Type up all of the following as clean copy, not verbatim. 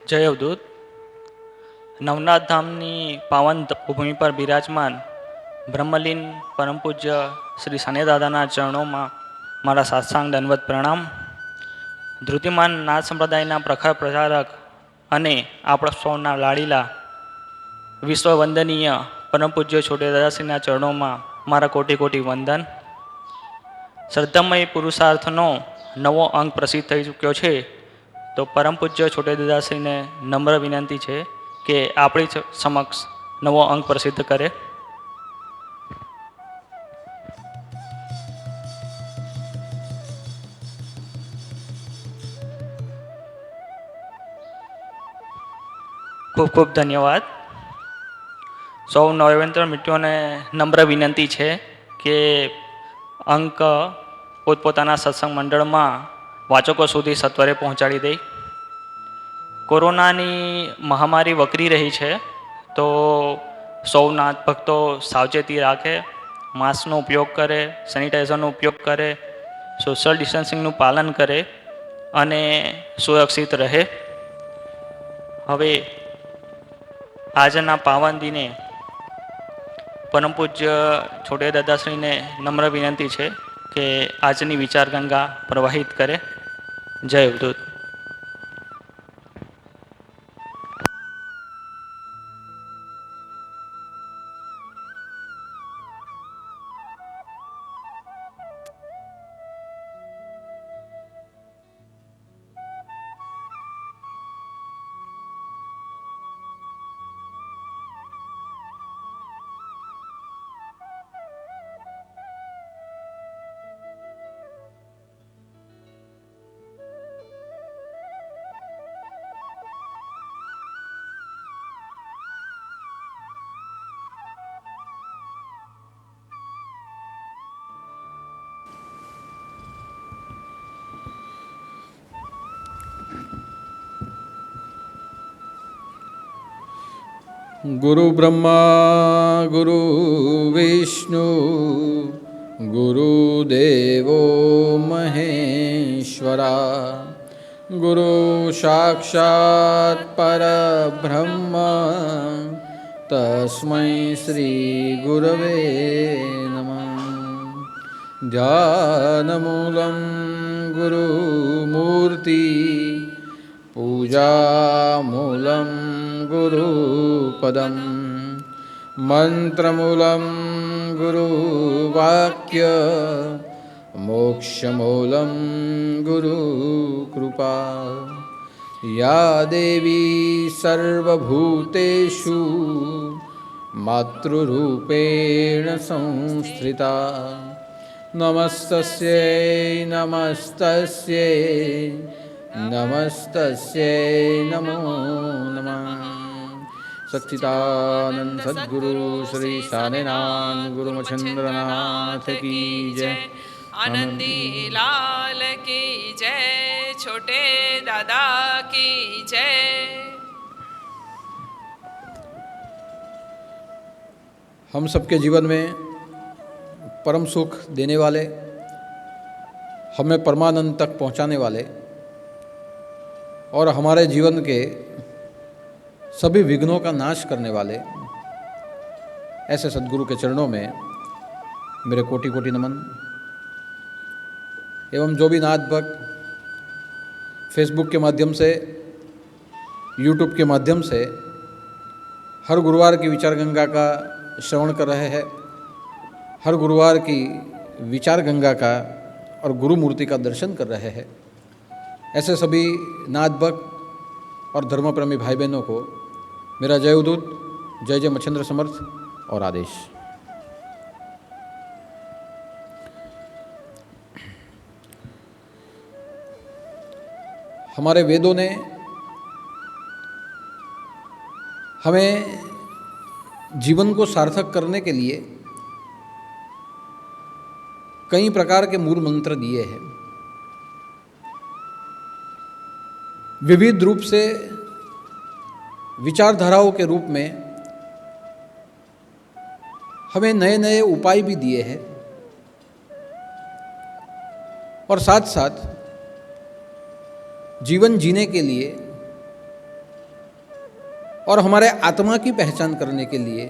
જય અવધૂત. નવનાથ ધામની પાવન ભૂમિ પર બિરાજમાન બ્રહ્મલીન પરમ પૂજ્ય શ્રી સાનેદાદાના ચરણોમાં મારા સાષ્ટાંગ દંડવત પ્રણામ. ધૃતિમાન નાથ સંપ્રદાયના પ્રખર પ્રચારક અને આપણા સૌના લાડીલા વિશ્વ વંદનીય પરમ પૂજ્ય છોટે દાદાશ્રીના ચરણોમાં મારા કોટી કોટી વંદન. શ્રદ્ધામય પુરુષાર્થનો નવો અંક પ્રસિદ્ધ થઈ ચૂક્યો છે, તો પરમ પૂજ્ય છોટે દાદાશ્રીને નમ્ર વિનંતી છે કે આપણી સમક્ષ નવો અંક પ્રસિદ્ધ કરે. ખૂબ ખૂબ ધન્યવાદ. સૌ નવવેન્દ્ર મિત્રોને નમ્ર વિનંતી છે કે અંક પોતપોતાના સત્સંગ મંડળમાં વાચકો સુધી સત્વરે પહોંચાડી દે. કોરોનાની મહામારી વકરી રહી છે, તો સૌ નાથ ભક્તો સાવચેતી રાખે, માસ્કનો ઉપયોગ કરે, સેનિટાઈઝરનો ઉપયોગ કરે, સોશિયલ ડિસ્ટન્સિંગનું પાલન કરે અને સુરક્ષિત રહે. હવે આજના પાવન દિને પરમ પૂજ્ય છોટે દાદાશ્રીને નમ્ર વિનંતી છે કે આજની વિચાર ગંગા પ્રવાહિત કરે. જય અવધૂત. गुरु ब्रह्मा गुरु विष्णु गुरुदेवो महेश्वरा गुरु साक्षात् परब्रह्म तस्मै श्री गुरवे नमः. ध्यानमूलं गुरुमूर्ति पूजामूलं गुरुपदं मंत्रमूलं गुरुवाक्य मोक्षमूलं गुरुकृपा. या देवी सर्वभूतेषु मातृरूपेण संस्थिता नमस्तस्यै नमस्तस्यै नमस्तस्यै नमो नमः. सच्चिदानंद सद्गुरु श्री सानेनाथ गुरु मच्छिंद्रनाथ की जय. आनंदी लाल की जय. छोटे दादा की जय. हम सबके जीवन में परम सुख देने वाले, हमें परमानंद तक पहुंचाने वाले और हमारे जीवन के सभी विघ्नों का नाश करने वाले ऐसे सद्गुरु के चरणों में मेरे कोटि कोटि नमन. एवं जो भी नाथ भक्त फेसबुक के माध्यम से, यूट्यूब के माध्यम से हर गुरुवार की विचार गंगा का श्रवण कर रहे हैं, हर गुरुवार की विचार गंगा का और गुरु मूर्ति का दर्शन कर रहे हैं, ऐसे सभी नाथ भक्त और धर्मप्रेमी भाई बहनों को मेरा जय अवधूत, जय जय मच्छिंद्र समर्थ और आदेश. हमारे वेदों ने हमें जीवन को सार्थक करने के लिए कई प्रकार के मूल मंत्र दिए हैं. विविध रूप से विचारधाराओं के रूप में हमें नए नए उपाय भी दिए हैं और साथ साथ जीवन जीने के लिए और हमारे आत्मा की पहचान करने के लिए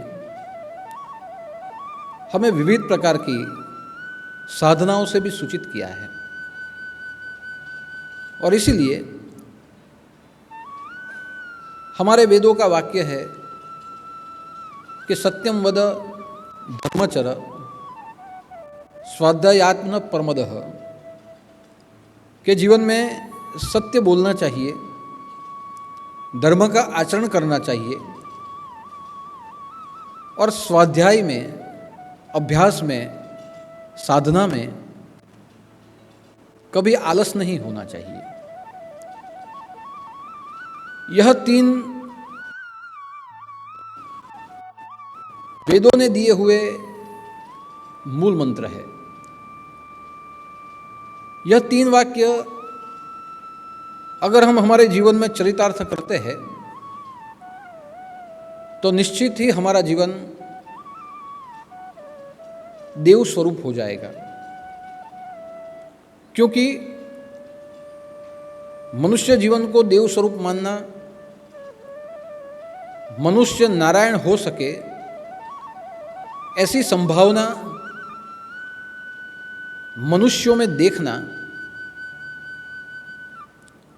हमें विविध प्रकार की साधनाओं से भी सूचित किया है। और इसीलिए हमारे वेदों का वाक्य है कि सत्यम वद धर्मचर स्वाध्यायात्मन परमदः, के जीवन में सत्य बोलना चाहिए, धर्म का आचरण करना चाहिए और स्वाध्याय में, अभ्यास में, साधना में कभी आलस नहीं होना चाहिए। यह 3 वेदों ने दिए हुए मूल मंत्र है। यह 3 वाक्य अगर हम हमारे जीवन में चरितार्थ करते हैं तो निश्चित ही हमारा जीवन देव स्वरूप हो जाएगा। क्योंकि मनुष्य जीवन को देव स्वरूप मानना, मनुष्य नारायण हो सके ऐसी संभावना मनुष्यों में देखना,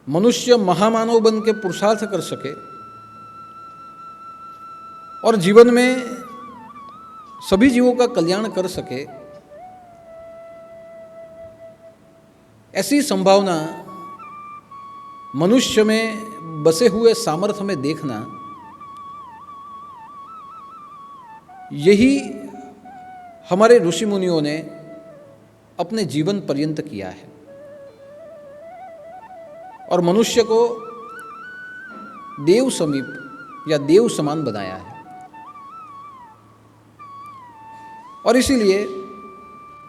मनुष्य महामानव बन के पुरुषार्थ कर सके और जीवन में सभी जीवों का कल्याण कर सके, ऐसी संभावना मनुष्य में बसे हुए सामर्थ्य में देखना, यही हमारे ऋषि मुनियों ने अपने जीवन पर्यंत किया है और मनुष्य को देव समीप या देव समान बनाया है। और इसीलिए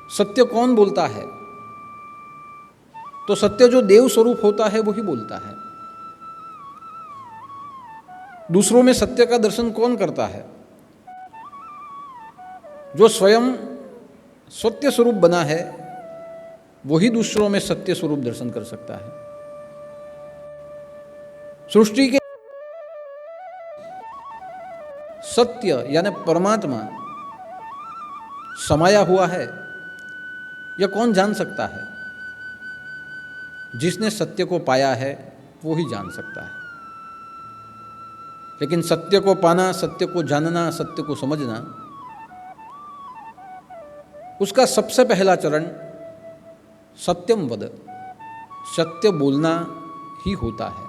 सत्य कौन बोलता है? तो सत्य जो देव स्वरूप होता है वही बोलता है। दूसरों में सत्य का दर्शन कौन करता है? जो स्वयं सत्य स्वरूप बना है वही दूसरों में सत्य स्वरूप दर्शन कर सकता है। सृष्टि के सत्य यानी परमात्मा समाया हुआ है, यह कौन जान सकता है? जिसने सत्य को पाया है वो ही जान सकता है। लेकिन सत्य को पाना, सत्य को जानना, सत्य को समझना, उसका सबसे पहला चरण सत्यम वद, सत्य बोलना ही होता है।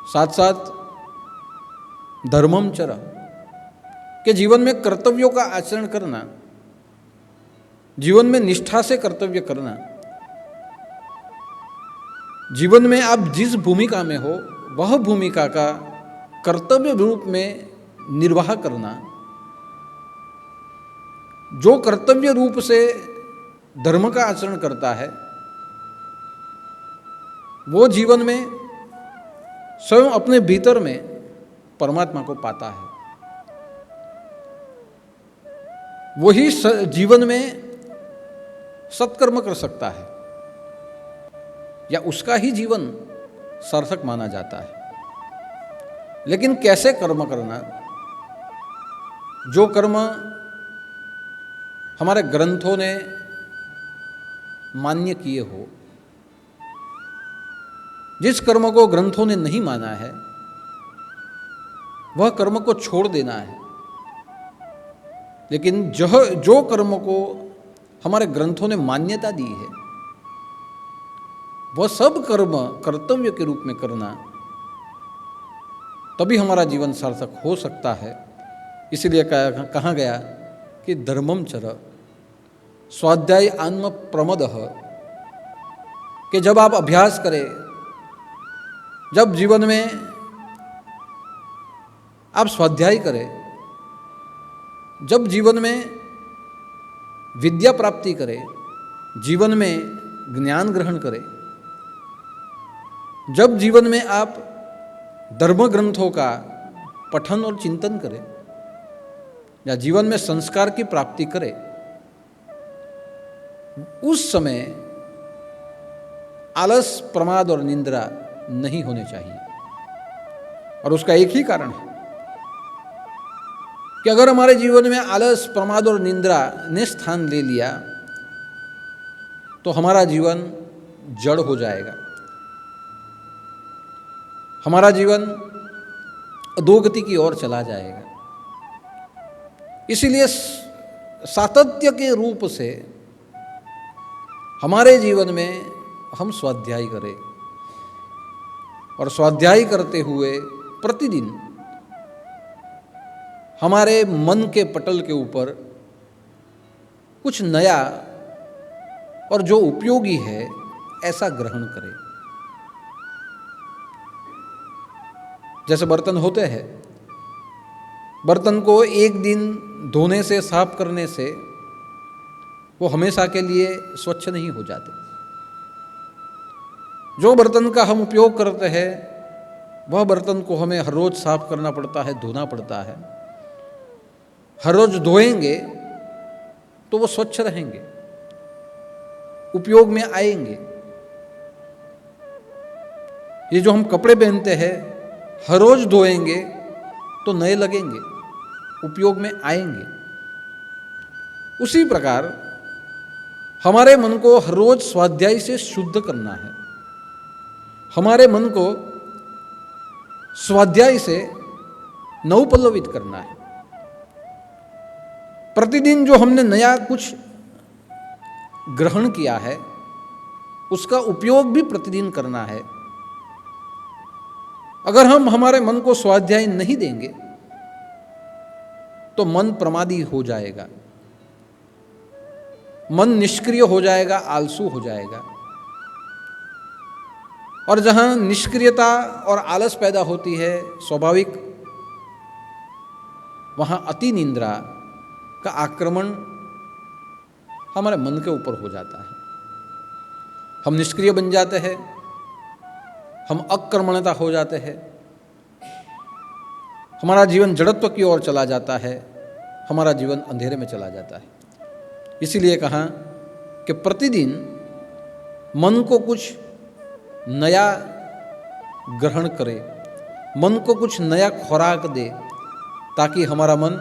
साथ साथ धर्मम चर, के जीवन में कर्तव्यों का आचरण करना, जीवन में निष्ठा से कर्तव्य करना, जीवन में आप जिस भूमिका में हो वह भूमिका का कर्तव्य रूप में निर्वाह करना, जो कर्तव्य रूप से धर्म का आचरण करता है वो जीवन में स्वयं अपने भीतर में परमात्मा को पाता है। वही जीवन में सत्कर्म कर सकता है या उसका ही जीवन सार्थक माना जाता है। लेकिन कैसे कर्म करना? जो कर्म हमारे ग्रंथों ने मान्य किए हो, जिस कर्म को ग्रंथों ने नहीं माना है वह कर्म को छोड़ देना है। लेकिन जो कर्म को हमारे ग्रंथों ने मान्यता दी है वह सब कर्म कर्तव्य के रूप में करना, तभी हमारा जीवन सार्थक हो सकता है। इसीलिए कहा गया कि धर्मम चर स्वाध्याय आत्म प्रमदः, कि जब आप अभ्यास करें, जब जीवन में आप स्वाध्याय करें, जब जीवन में विद्या प्राप्ति करें, जीवन में ज्ञान ग्रहण करें, जब जीवन में आप धर्म ग्रंथों का पठन और चिंतन करें या जीवन में संस्कार की प्राप्ति करें, उस समय आलस, प्रमाद और निंद्रा नहीं होने चाहिए। और उसका एक ही कारण है कि अगर हमारे जीवन में आलस, प्रमाद और निंद्रा ने स्थान ले लिया तो हमारा जीवन जड़ हो जाएगा, हमारा जीवन अधोगति की ओर चला जाएगा। इसीलिए सातत्य के रूप से हमारे जीवन में हम स्वाध्याय करें और स्वाध्याय करते हुए प्रतिदिन हमारे मन के पटल के ऊपर कुछ नया और जो उपयोगी है ऐसा ग्रहण करें। जैसे बर्तन होते हैं, बर्तन को एक दिन धोने से, साफ करने से वो हमेशा के लिए स्वच्छ नहीं हो जाते। जो बर्तन का हम उपयोग करते हैं वह बर्तन को हमें हर रोज साफ करना पड़ता है, धोना पड़ता है। हर रोज धोएंगे तो वो स्वच्छ रहेंगे, उपयोग में आएंगे। ये जो हम कपड़े पहनते हैं हर रोज धोएंगे तो नए लगेंगे, उपयोग में आएंगे। उसी प्रकार हमारे मन को हर रोज स्वाध्याय से शुद्ध करना है, हमारे मन को स्वाध्याय से नवपल्लवित करना है। प्रतिदिन जो हमने नया कुछ ग्रहण किया है उसका उपयोग भी प्रतिदिन करना है। अगर हम हमारे मन को स्वाध्याय नहीं देंगे तो मन प्रमादी हो जाएगा, मन निष्क्रिय हो जाएगा, आलसू हो जाएगा। और जहां निष्क्रियता और आलस पैदा होती है स्वाभाविक, वहां अति निंद्रा का आक्रमण हमारे मन के ऊपर हो जाता है। हम निष्क्रिय बन जाते हैं, हम अकर्मण्यता हो जाते हैं, हमारा जीवन जड़त्व की ओर चला जाता है, हमारा जीवन अंधेरे में चला जाता है। इसीलिए कहा कि प्रतिदिन मन को कुछ नया ग्रहण करे, मन को कुछ नया खुराक दे, ताकि हमारा मन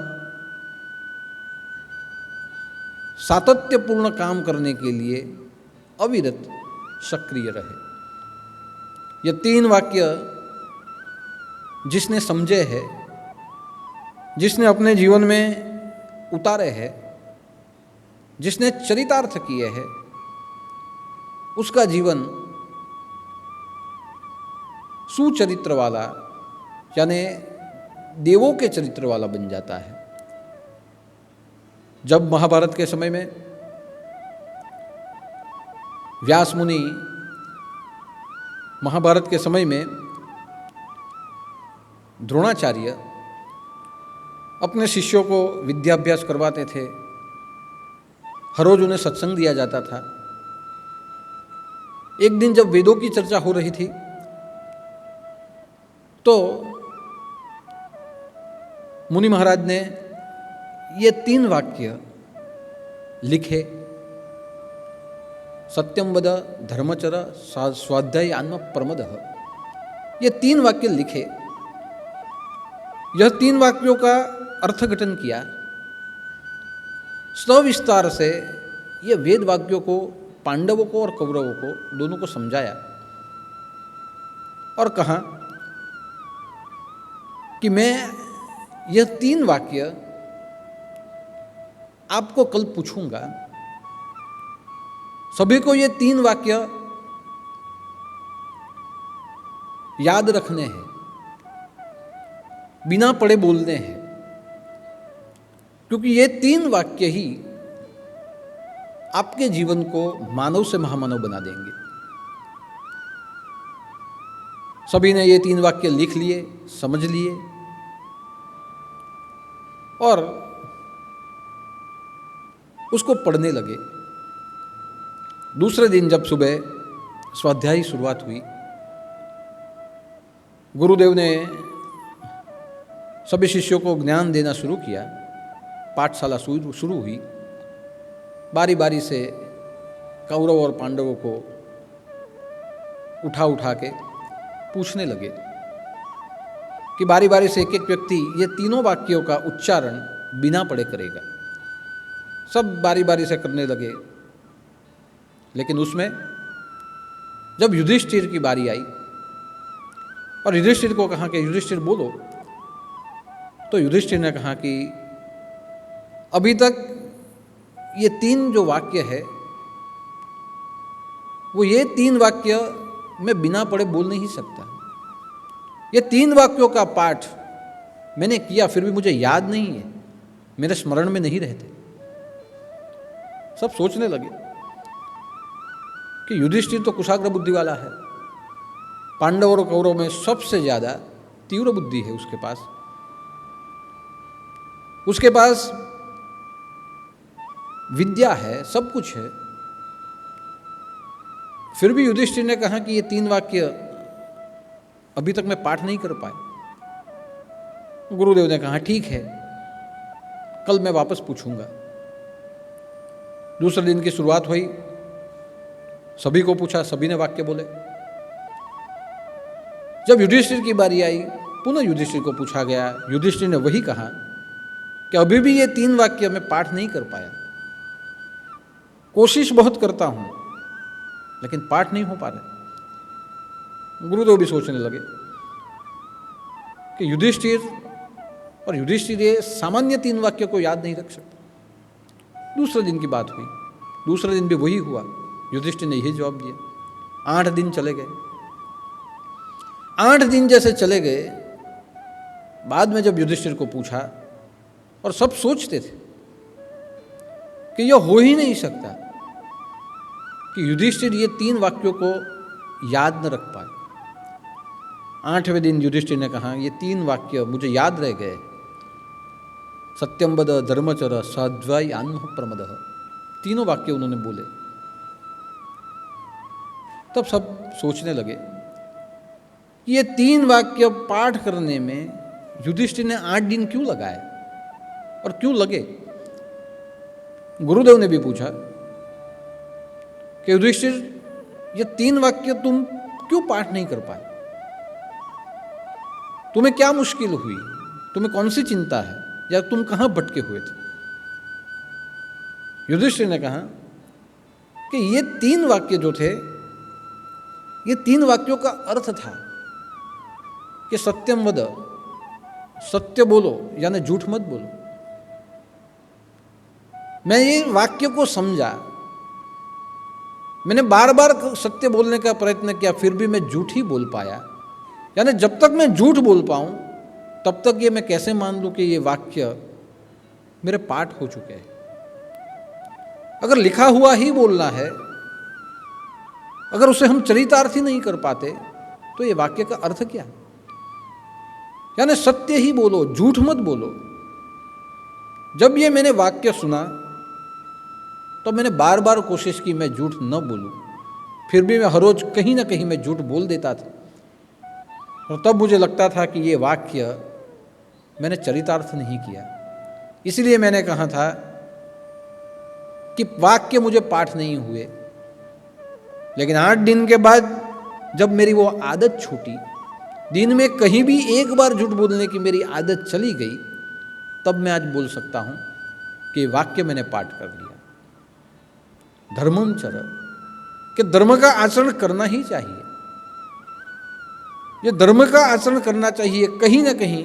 सातत्यपूर्ण काम करने के लिए अविरत सक्रिय रहे। ये 3 वाक्य जिसने समझे हैं, जिसने अपने जीवन में उतारे हैं, जिसने चरितार्थ किए हैं, उसका जीवन सुचरित्र वाला यानी देवों के चरित्र वाला बन जाता है। जब महाभारत के समय में व्यास मुनि महाभारत के समय में द्रोणाचार्य अपने शिष्यों को विद्याभ्यास करवाते थे, हर रोज उन्हें सत्संग दिया जाता था। एक दिन जब वेदों की चर्चा हो रही थी तो मुनि महाराज ने ये 3 वाक्य लिखे, सत्यम वद धर्मचर स्वाध्यायान्म प्रमदः। ये 3 वाक्य लिखे। यह 3 वाक्यों का अर्थघटन किया, सविस्तार से ये वेद वाक्यों को पांडवों को और कौरवों को दोनों को समझाया और कहा कि मैं यह 3 वाक्य आपको कल पूछूंगा, सभी को ये 3 वाक्य याद रखने हैं, बिना पढ़े बोलने हैं, क्योंकि ये 3 वाक्य ही आपके जीवन को मानव से महामानव बना देंगे। सभी ने ये 3 वाक्य लिख लिए, समझ लिए और उसको पढ़ने लगे। दूसरे दिन जब सुबह स्वाध्याय की शुरुआत हुई, गुरुदेव ने सभी शिष्यों को ज्ञान देना शुरू किया। पाठशाला शुरू हुई। बारी बारी से कौरव और पांडवों को उठा उठा के पूछने लगे कि बारी बारी से एक एक व्यक्ति ये तीनों वाक्यों का उच्चारण बिना पढ़े करेगा। सब बारी बारी से करने लगे। लेकिन उसमें जब युधिष्ठिर की बारी आई और युधिष्ठिर को कहा कि युधिष्ठिर बोलो, तो युधिष्ठिर ने कहा कि अभी तक ये तीन जो वाक्य है वो ये तीन वाक्य मैं बिना पढ़े बोल नहीं सकता। ये तीन वाक्यों का पाठ मैंने किया फिर भी मुझे याद नहीं है, मेरे स्मरण में नहीं रहते। सब सोचने लगे कि युधिष्ठिर तो कुशाग्र बुद्धि वाला है, पांडव और कौरव में सबसे ज्यादा तीव्र बुद्धि है उसके पास विद्या है, सब कुछ है। फिर भी युधिष्ठिर ने कहा कि ये तीन वाक्य अभी तक मैं पाठ नहीं कर पाया। गुरुदेव ने कहा ठीक है, कल मैं वापस पूछूंगा। दूसरे दिन की शुरुआत हुई, सभी को पूछा, सभी ने वाक्य बोले। जब युधिष्ठिर की बारी आई, पुनः युधिष्ठिर को पूछा गया। युधिष्ठिर ने वही कहा कि अभी भी ये तीन वाक्य मैं पाठ नहीं कर पाया, कोशिश बहुत करता हूं लेकिन पाठ नहीं हो पा रहा। गुरुदेव भी सोचने लगे कि युधिष्ठिर ये सामान्य तीन वाक्य को याद नहीं रख सकता। दूसरे दिन की बात हुई, दूसरे दिन भी वही हुआ। युधिष्ठिर ने यही जवाब दिया। 8 दिन चले गए। 8 दिन जैसे चले गए, बाद में जब युधिष्ठिर को पूछा, और सब सोचते थे कि यह हो ही नहीं सकता कि युधिष्ठिर ये तीन वाक्यों को याद न रख पाए। 8वें दिन युधिष्ठिर ने कहा ये तीन वाक्य मुझे याद रह गए। सत्यम वद धर्मचर साध्वाई आन्म प्रमदः, तीनों वाक्य उन्होंने बोले। तब सब सोचने लगे ये तीन वाक्य पाठ करने में युधिष्ठिर ने 8 दिन क्यों लगाए और क्यों लगे। गुरुदेव ने भी पूछा कि युधिष्ठिर ये तीन वाक्य तुम क्यों पाठ नहीं कर पाए, तुम्हें क्या मुश्किल हुई, तुम्हें कौन सी चिंता है, या तुम कहां भटके हुए थे। युधिष्ठिर ने कहा कि ये तीन वाक्य जो थे, ये तीन वाक्यों का अर्थ था कि सत्यम वद, सत्य बोलो यानी झूठ मत बोलो। मैं ये वाक्य को समझा, मैंने बार बार सत्य बोलने का प्रयत्न किया, फिर भी मैं झूठ ही बोल पाया। यानी जब तक मैं झूठ बोल पाऊं तब तक ये मैं कैसे मान लूं कि ये वाक्य मेरे पाठ हो चुके हैं। अगर लिखा हुआ ही बोलना है, अगर उसे हम चरितार्थ ही नहीं कर पाते तो ये वाक्य का अर्थ क्या। यानी सत्य ही बोलो, झूठ मत बोलो। जब ये मैंने वाक्य सुना तो मैंने बार बार कोशिश की मैं झूठ न बोलूं, फिर भी मैं हर रोज कहीं ना कहीं मैं झूठ बोल देता था। और तब मुझे लगता था कि ये वाक्य मैंने चरितार्थ नहीं किया। इसलिए मैंने कहा था कि वाक्य मुझे पाठ नहीं हुए। लेकिन 8 दिन के बाद जब मेरी वो आदत छूटी, दिन में कहीं भी एक बार झूठ बोलने की मेरी आदत चली गई, तब मैं आज बोल सकता हूं कि वाक्य मैंने पाठ कर लिया। धर्मम चर, कि धर्म का आचरण करना ही चाहिए। ये धर्म का आचरण करना चाहिए। कहीं ना कहीं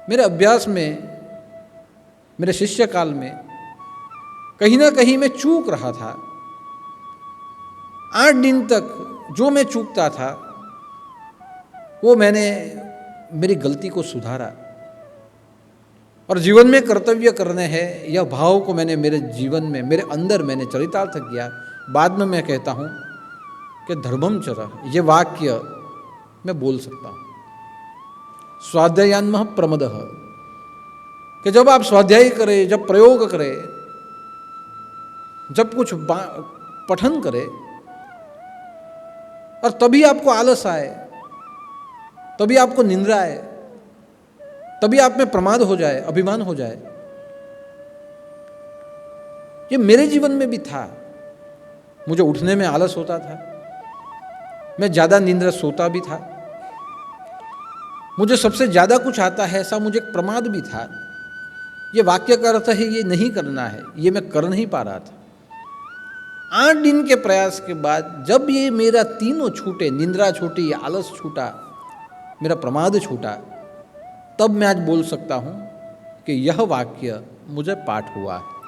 मेरे अभ्यास में, मेरे शिष्य काल में कहीं ना कहीं मैं चूक रहा था। 8 दिन तक जो मैं चूकता था वो मैंने मेरी गलती को सुधारा और जीवन में कर्तव्य करने हैं, यह भाव को मैंने मेरे जीवन में, मेरे अंदर मैंने चरितार्थ किया। बाद में मैं कहता हूँ कि धर्मम चर, ये वाक्य मैं बोल सकता हूँ। स्वाध्यायान्मः प्रमदः, कि जब आप स्वाध्याय करें, जब प्रयोग करें, जब कुछ पठन करें और तभी आपको आलस आए, तभी आपको निंद्रा आए, तभी आप में प्रमाद हो जाए, अभिमान हो जाए। ये मेरे जीवन में भी था। मुझे उठने में आलस होता था, मैं ज़्यादा नींद सोता भी था। मुझे सबसे ज़्यादा कुछ आता है, ऐसा मुझे एक प्रमाद भी था। ये वाक्य का अर्थ है ये नहीं करना है, ये मैं कर नहीं पा रहा था। 8 दिन के प्रयास के बाद जब ये मेरा तीनों छूटे, निंद्रा छूटी, आलस छूटा, मेरा प्रमाद छूटा, तब मैं आज बोल सकता हूँ कि यह वाक्य मुझे पाठ हुआ है।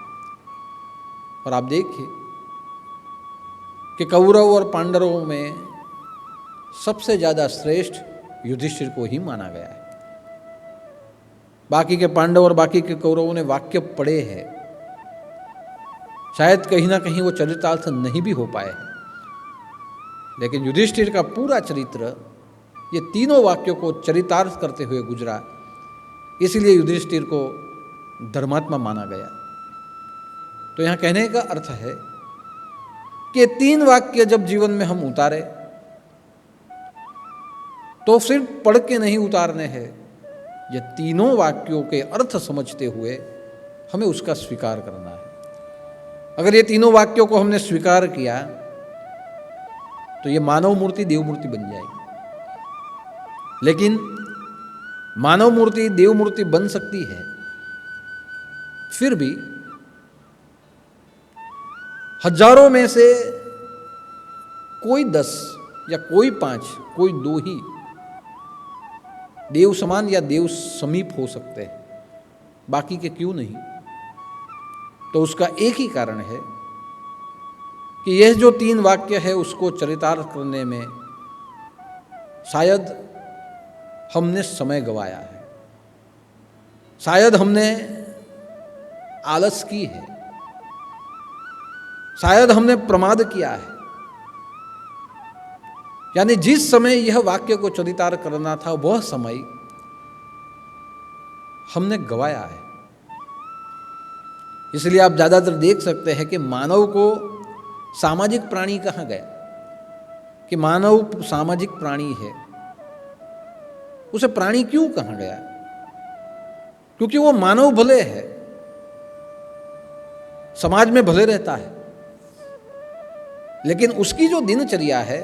और आप देखिए कि कौरव और पांडवों में सबसे ज़्यादा श्रेष्ठ युधिष्ठिर को ही माना गया है। बाकी के पांडव और बाकी के कौरवों ने वाक्य पढ़े हैं, शायद कहीं ना कहीं वो चरितार्थ नहीं भी हो पाए हैं, लेकिन युधिष्ठिर का पूरा चरित्र ये तीनों वाक्यों को चरितार्थ करते हुए गुजरा, इसलिए युधिष्ठिर को धर्मात्मा माना गया। तो यहाँ कहने का अर्थ है कि 3 वाक्य जब जीवन में हम उतारे तो सिर्फ पढ़ के नहीं उतारने हैं, ये तीनों वाक्यों के अर्थ समझते हुए हमें उसका स्वीकार करना है। अगर ये तीनों वाक्यों को हमने स्वीकार किया तो ये मानव मूर्ति देव मूर्ति बन जाएगी। लेकिन मानव मूर्ति देव मूर्ति बन सकती है, फिर भी हजारों में से कोई 10 या कोई 5, कोई 2 ही देव समान या देव समीप हो सकते हैं, बाकी के क्यों नहीं? तो उसका एक ही कारण है कि यह जो 3 वाक्य है उसको चरितार्थ करने में शायद हमने समय गंवाया है, शायद हमने आलस की है, शायद हमने प्रमाद किया है। यानी जिस समय यह वाक्य को चरितार्थ करना था वह समय हमने गंवाया है। इसलिए आप ज्यादातर देख सकते हैं कि मानव को सामाजिक प्राणी कहा गया, कि मानव सामाजिक प्राणी है। उसे प्राणी क्यों कहा गया? क्योंकि वो मानव भले है, समाज में भले रहता है, लेकिन उसकी जो दिनचर्या है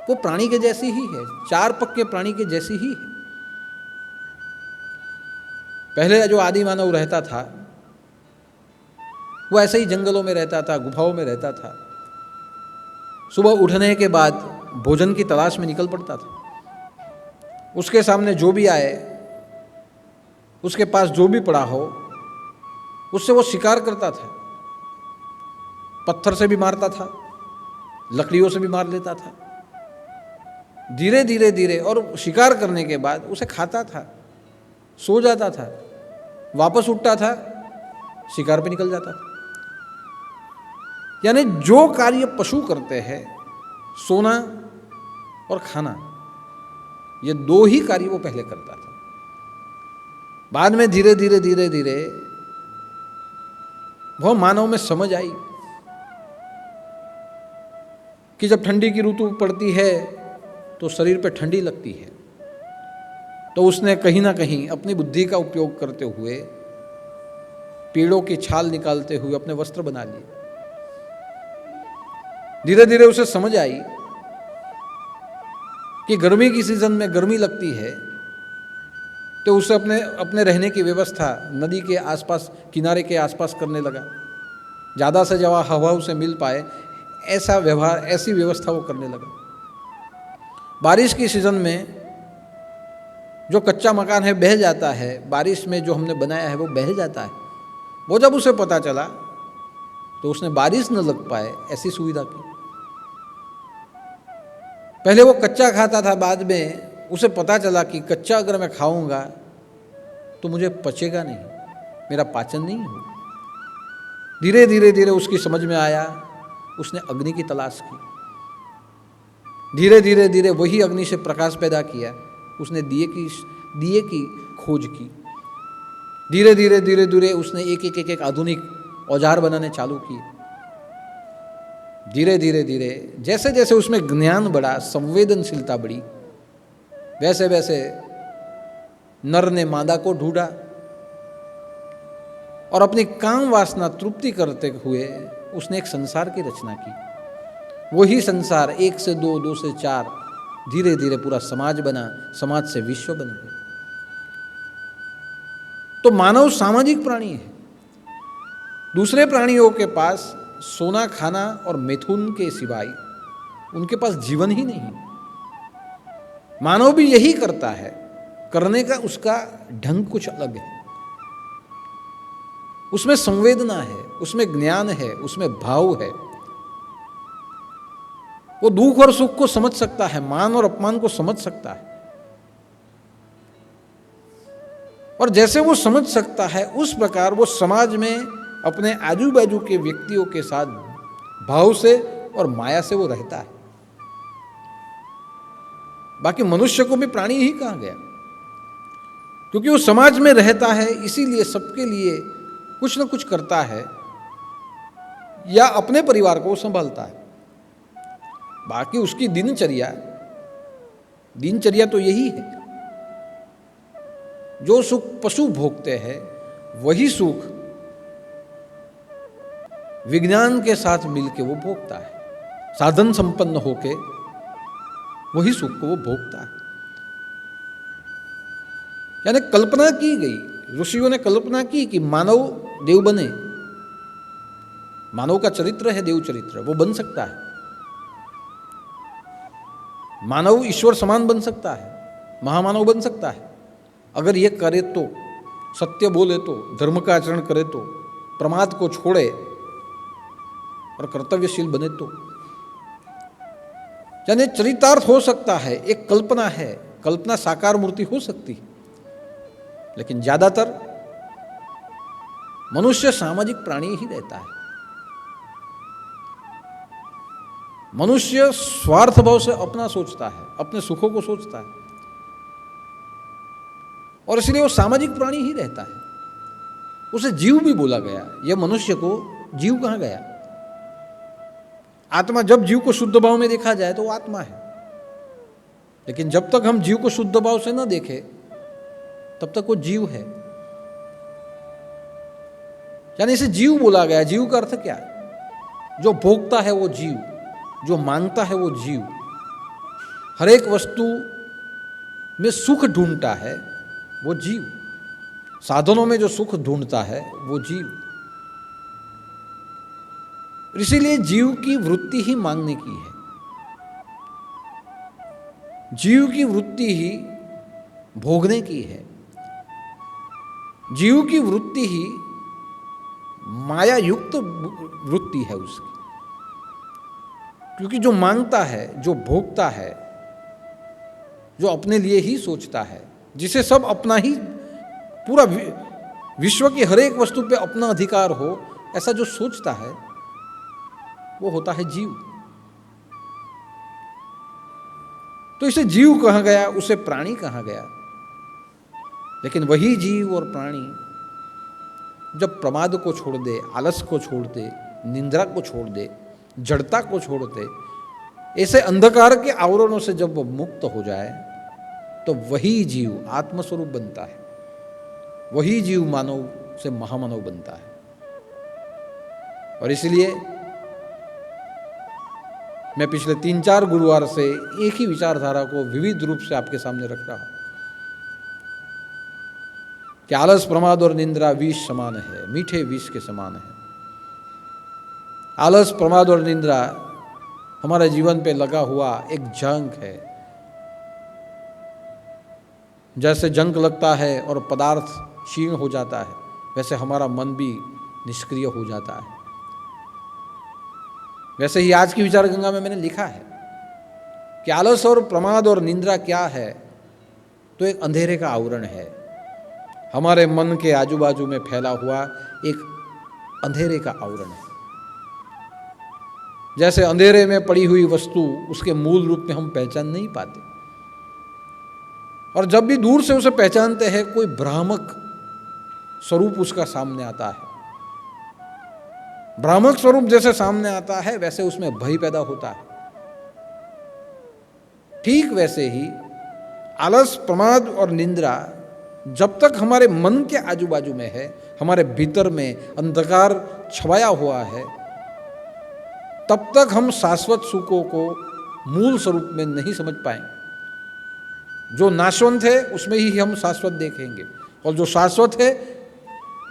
वो प्राणी के जैसी ही है, 4 पग प्राणी के जैसी ही है। पहले जो आदि मानव रहता था वो ऐसे ही जंगलों में रहता था, गुफाओं में रहता था। सुबह उठने के बाद भोजन की तलाश में निकल पड़ता था। उसके सामने जो भी आए, उसके पास जो भी पड़ा हो, उससे वो शिकार करता था। पत्थर से भी मारता था, लकड़ियों से भी मार लेता था, धीरे धीरे धीरे। और शिकार करने के बाद उसे खाता था, सो जाता था, वापस उठता था, शिकार पे निकल जाता था। यानी जो कार्य पशु करते हैं, सोना और खाना, ये 2 ही कार्य वो पहले करता था। बाद में धीरे धीरे धीरे धीरे वह मानव में समझ आई कि जब ठंडी की ऋतु पड़ती है तो शरीर पे ठंडी लगती है, तो उसने कहीं ना कहीं अपनी बुद्धि का उपयोग करते हुए पेड़ों की छाल निकालते हुए अपने वस्त्र बना लिए। धीरे धीरे उसे समझ आई कि गर्मी की सीजन में गर्मी लगती है, तो उसे अपने रहने की व्यवस्था नदी के आसपास, किनारे के आसपास करने लगा। ज़्यादा से ज़्यादा हवा उसे मिल पाए ऐसा व्यवहार, ऐसी व्यवस्था वो करने लगा। बारिश की सीजन में जो कच्चा मकान है बह जाता है, बारिश में जो हमने बनाया है वो बह जाता है। वो जब उसे पता चला तो उसने बारिश न लग पाए ऐसी सुविधा की। पहले वो कच्चा खाता था, बाद में उसे पता चला कि कच्चा अगर मैं खाऊंगा तो मुझे पचेगा नहीं, मेरा पाचन नहीं हो। धीरे धीरे धीरे उसकी समझ में आया, उसने अग्नि की तलाश की। धीरे धीरे धीरे वही अग्नि से प्रकाश पैदा किया, उसने दिए की खोज की। धीरे धीरे धीरे धीरे उसने एक आधुनिक औजार बनाने चालू किए। धीरे धीरे धीरे जैसे जैसे उसमें ज्ञान बढ़ा, संवेदनशीलता बढ़ी, वैसे वैसे नर ने मादा को ढूंढा और अपनी काम वासना तृप्ति करते हुए उसने एक संसार की रचना की। वही संसार 1 से 2, 2 से 4 धीरे धीरे पूरा समाज बना, समाज से विश्व बन गया। तो मानव सामाजिक प्राणी है। दूसरे प्राणियों के पास सोना खाना और मिथुन के सिवाय उनके पास जीवन ही नहीं। मानव भी यही करता है, करने का उसका ढंग कुछ अलग है। उसमें संवेदना है, उसमें ज्ञान है, उसमें भाव है। वो दुख और सुख को समझ सकता है, मान और अपमान को समझ सकता है। और जैसे वो समझ सकता है उस प्रकार वो समाज में अपने आजू बाजू के व्यक्तियों के साथ भाव से और माया से वो रहता है। बाकी मनुष्य को भी प्राणी ही कहा गया, क्योंकि वो समाज में रहता है, इसीलिए सबके लिए कुछ न कुछ करता है या अपने परिवार को संभालता है। बाकी उसकी दिनचर्या तो यही है। जो सुख पशु भोगते हैं वही सुख विज्ञान के साथ मिलके वो भोगता है। साधन संपन्न होके वही सुख को वो भोगता है। यानी कल्पना की गई, ऋषियों ने कल्पना की कि मानव देव बने। मानव का चरित्र है देव चरित्र, वो बन सकता है। मानव ईश्वर समान बन सकता है, महामानव बन सकता है, अगर ये करे तो, सत्य बोले तो, धर्म का आचरण करे तो, प्रमाद को छोड़े और कर्तव्यशील बने तो। यानी चरितार्थ हो सकता है, एक कल्पना है, कल्पना साकार मूर्ति हो सकती है। लेकिन ज्यादातर मनुष्य सामाजिक प्राणी ही रहता है। मनुष्य स्वार्थ भाव से अपना सोचता है, अपने सुखों को सोचता है, और इसलिए वो सामाजिक प्राणी ही रहता है। उसे जीव भी बोला गया। यह मनुष्य को जीव कहा गया। आत्मा, जब जीव को शुद्ध भाव में देखा जाए तो वो आत्मा है। लेकिन जब तक हम जीव को शुद्ध भाव से न देखें तब तक वो जीव है। यानी इसे जीव बोला गया। जीव का अर्थ क्या है? जो भोगता है वो जीव, जो मांगता है वो जीव, हर एक वस्तु में सुख ढूंढता है वो जीव, साधनों में जो सुख ढूंढता है वो जीव। इसीलिए जीव की वृत्ति ही मांगने की है। जीव की वृत्ति ही भोगने की है। जीव की वृत्ति ही माया युक्त वृत्ति है उसकी। क्योंकि जो मांगता है, जो भोगता है, जो अपने लिए ही सोचता है, जिसे सब अपना ही, पूरा विश्व की हर एक वस्तु पे अपना अधिकार हो, ऐसा जो सोचता है वो होता है जीव। तो इसे जीव कहा गया, उसे प्राणी कहा गया। लेकिन वही जीव और प्राणी जब प्रमाद को छोड़ दे, आलस को छोड़ दे, निंद्रा को छोड़ दे, जड़ता को छोड़ दे, ऐसे अंधकार के आवरणों से जब वो मुक्त हो जाए तो वही जीव आत्मस्वरूप बनता है। वही जीव मानव से महामानव बनता है। और इसलिए मैं पिछले 3-4 गुरुवार से एक ही विचारधारा को विविध रूप से आपके सामने रख रहा हूं कि आलस, प्रमाद और निंद्रा विष समान है, मीठे विष के समान है। आलस, प्रमाद और निंद्रा हमारे जीवन पे लगा हुआ एक जंक है। जैसे जंक लगता है और पदार्थ क्षीण हो जाता है, वैसे हमारा मन भी निष्क्रिय हो जाता है। वैसे ही आज की विचार गंगा में मैंने लिखा है कि आलस और प्रमाद और निंद्रा क्या है, तो एक अंधेरे का आवरण है। हमारे मन के आजू बाजू में फैला हुआ एक अंधेरे का आवरण है। जैसे अंधेरे में पड़ी हुई वस्तु उसके मूल रूप में हम पहचान नहीं पाते, और जब भी दूर से उसे पहचानते हैं कोई भ्रामक स्वरूप उसका सामने आता है। भ्रामक स्वरूप जैसे सामने आता है वैसे उसमें भय पैदा होता है। ठीक वैसे ही आलस, प्रमाद और निंद्रा जब तक हमारे मन के आजू बाजू में है, हमारे भीतर में अंधकार छवाया हुआ है, तब तक हम शाश्वत सुखों को मूल स्वरूप में नहीं समझ पाएंगे। जो नाशवंत है उसमें ही हम शाश्वत देखेंगे, और जो शाश्वत है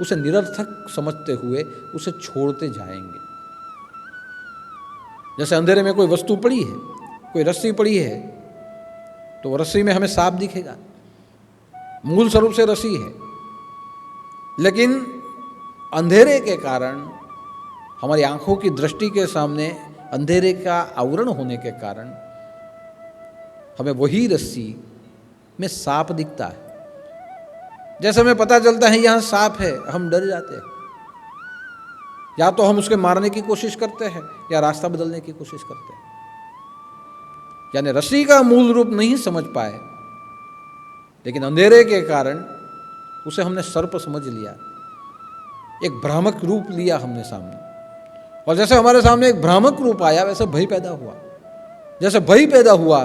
उसे निरर्थक समझते हुए उसे छोड़ते जाएंगे। जैसे अंधेरे में कोई वस्तु पड़ी है, कोई रस्सी पड़ी है, तो रस्सी में हमें सांप दिखेगा, मूल स्वरूप से रस्सी है, लेकिन अंधेरे के कारण, हमारी आंखों की दृष्टि के सामने अंधेरे का आवरण होने के कारण हमें वही रस्सी में सांप दिखता है। जैसे हमें पता चलता है यहाँ सांप है, हम डर जाते हैं, या तो हम उसके मारने की कोशिश करते हैं या रास्ता बदलने की कोशिश करते हैं। यानी रस्सी का मूल रूप नहीं समझ पाए, लेकिन अंधेरे के कारण उसे हमने सर्प समझ लिया, एक भ्रामक रूप लिया हमने सामने। और जैसे हमारे सामने एक भ्रामक रूप आया, वैसे भय पैदा हुआ। जैसे भय पैदा हुआ,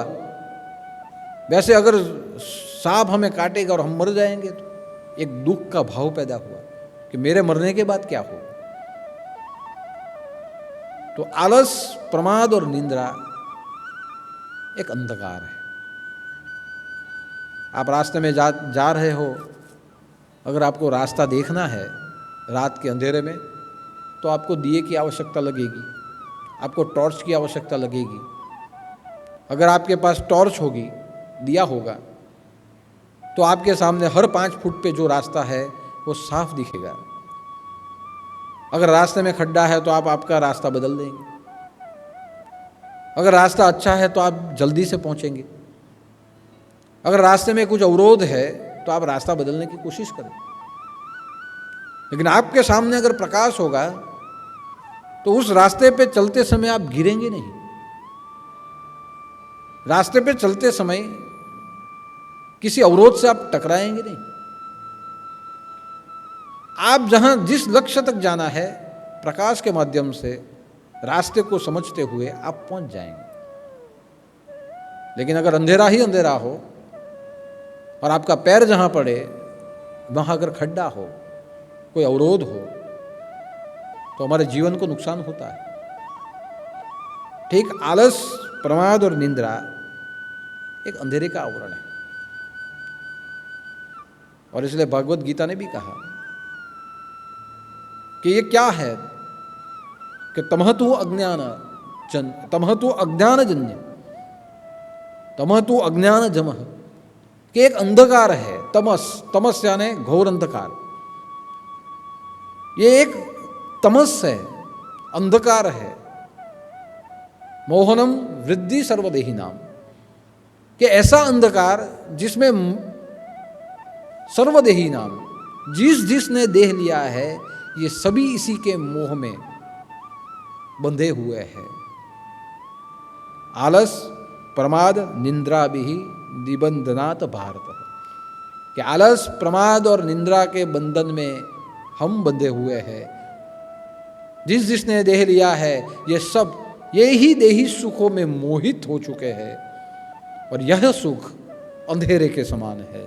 वैसे अगर सांप हमें काटेगा और हम मर जाएंगे तो एक दुख का भाव पैदा हुआ कि मेरे मरने के बाद क्या होगा। तो आलस, प्रमाद और निंद्रा एक अंधकार है। आप रास्ते में जा रहे हो, अगर आपको रास्ता देखना है रात के अंधेरे में, तो आपको दिए की आवश्यकता लगेगी, आपको टॉर्च की आवश्यकता लगेगी। अगर आपके पास टॉर्च होगी, दिया होगा, तो आपके सामने हर 5 फुट पे जो रास्ता है वो साफ दिखेगा। अगर रास्ते में खड्डा है तो आप आपका रास्ता बदल देंगे। अगर रास्ता अच्छा है तो आप जल्दी से पहुंचेंगे। अगर रास्ते में कुछ अवरोध है तो आप रास्ता बदलने की कोशिश करें। लेकिन आपके सामने अगर प्रकाश होगा तो उस रास्ते पे चलते समय आप गिरेंगे नहीं। रास्ते पे चलते समय किसी अवरोध से आप टकराएंगे नहीं। आप जहां जिस लक्ष्य तक जाना है, प्रकाश के माध्यम से रास्ते को समझते हुए आप पहुंच जाएंगे। लेकिन अगर अंधेरा ही अंधेरा हो और आपका पैर जहां पड़े वहां अगर खड्डा हो, कोई अवरोध हो, तो हमारे जीवन को नुकसान होता है। ठीक आलस, प्रमाद और निंद्रा एक अंधेरे का आवरण है। और इसलिए भगवत गीता ने भी कहा कि ये क्या है कि तमहतु अज्ञान जमह, कि एक अंधकार है। तमस यानी घोर अंधकार। ये एक तमस है, अंधकार है। मोहनम वृद्धि सर्वदेही नाम, कि ऐसा अंधकार जिसमें सर्वदेही नाम, जिसने देह लिया है, ये सभी इसी के मोह में बंधे हुए हैं। आलस, प्रमाद, निंद्रा भी निबंधनात् भारत, कि आलस, प्रमाद और निंद्रा के बंधन में हम बंधे हुए हैं। जिसने देह लिया है, ये सब ये ही देही सुखों में मोहित हो चुके हैं, और यह सुख अंधेरे के समान है।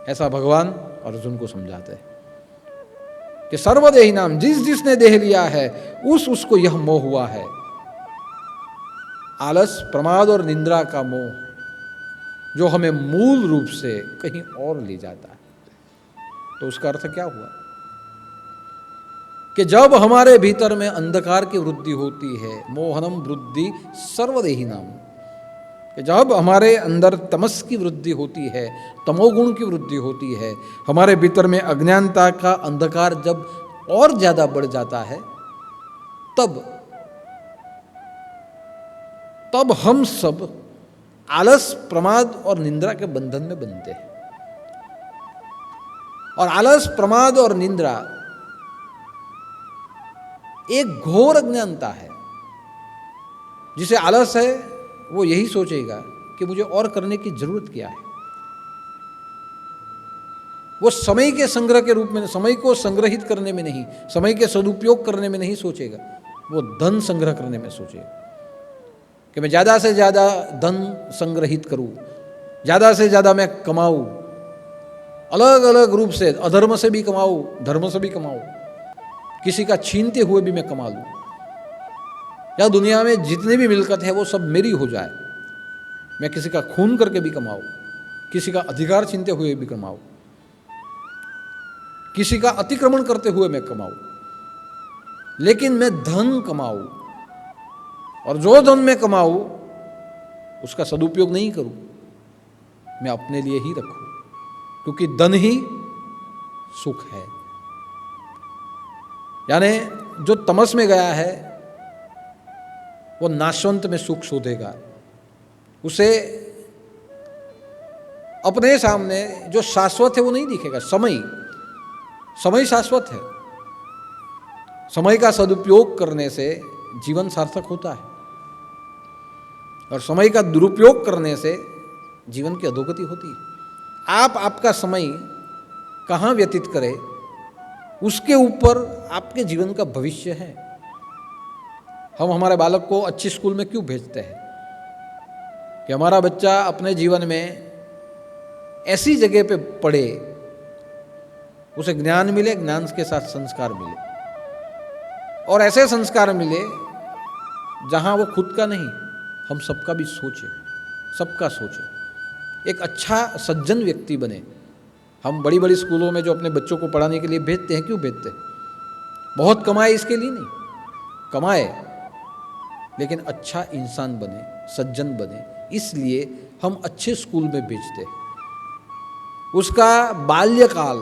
ऐसा भगवान अर्जुन को समझाते हैं कि सर्वदेही नाम, जिसने देह लिया है उसको यह मोह हुआ है। आलस, प्रमाद और निंद्रा का मोह, जो हमें मूल रूप से कहीं और ले जाता है। तो उसका अर्थ क्या हुआ कि जब हमारे भीतर में अंधकार की वृद्धि होती है, मोहनम वृद्धि सर्वदेही नाम, कि जब हमारे अंदर तमस की वृद्धि होती है, तमोगुण की वृद्धि होती है, हमारे भीतर में अज्ञानता का अंधकार जब और ज़्यादा बढ़ जाता है, तब हम सब आलस, प्रमाद और निंद्रा के बंधन में बंधते हैं। और आलस, प्रमाद और निंद्रा एक घोर अज्ञानता है। जिसे आलस है वो यही सोचेगा कि मुझे और करने की जरूरत क्या है। वो समय के संग्रह के रूप में, समय को संग्रहित करने में नहीं, समय के सदुपयोग करने में नहीं सोचेगा, वो धन संग्रह करने में सोचेगा कि मैं ज़्यादा से ज़्यादा धन संग्रहित करूं, ज़्यादा से ज़्यादा मैं कमाऊं, अलग अलग रूप से, अधर्म से भी कमाऊं, धर्म से भी कमाऊं, किसी का छीनते हुए भी मैं कमा लूं। या दुनिया में जितनी भी मिलकत है वो सब मेरी हो जाए, मैं किसी का खून करके भी कमाऊँ, किसी का अधिकार छीनते हुए भी कमाऊँ, किसी का अतिक्रमण करते हुए मैं कमाऊँ, लेकिन मैं धन कमाऊँ और जो धन मैं कमाऊँ उसका सदुपयोग नहीं करूँ, मैं अपने लिए ही रखूँ, क्योंकि धन ही सुख है। यानी जो तमस में गया है वो नाशवंत में सुख शोधेगा, उसे अपने सामने जो शाश्वत है वो नहीं दिखेगा। समय शाश्वत है, समय का सदुपयोग करने से जीवन सार्थक होता है और समय का दुरुपयोग करने से जीवन की अधोगति होती है। आप आपका समय कहाँ व्यतीत करें उसके ऊपर आपके जीवन का भविष्य है। हम हमारे बालक को अच्छी स्कूल में क्यों भेजते हैं कि हमारा बच्चा अपने जीवन में ऐसी जगह पे पढ़े, उसे ज्ञान मिले, ज्ञान के साथ संस्कार मिले और ऐसे संस्कार मिले जहाँ वो खुद का नहीं, हम सबका भी सोचे, सबका सोचे, एक अच्छा सज्जन व्यक्ति बने। हम बड़ी बड़ी स्कूलों में जो अपने बच्चों को पढ़ाने के लिए भेजते हैं, क्यों भेजते हैं? बहुत कमाए इसके लिए नहीं, कमाए लेकिन अच्छा इंसान बने, सज्जन बने, इसलिए हम अच्छे स्कूल में भेजते हैं। उसका बाल्यकाल,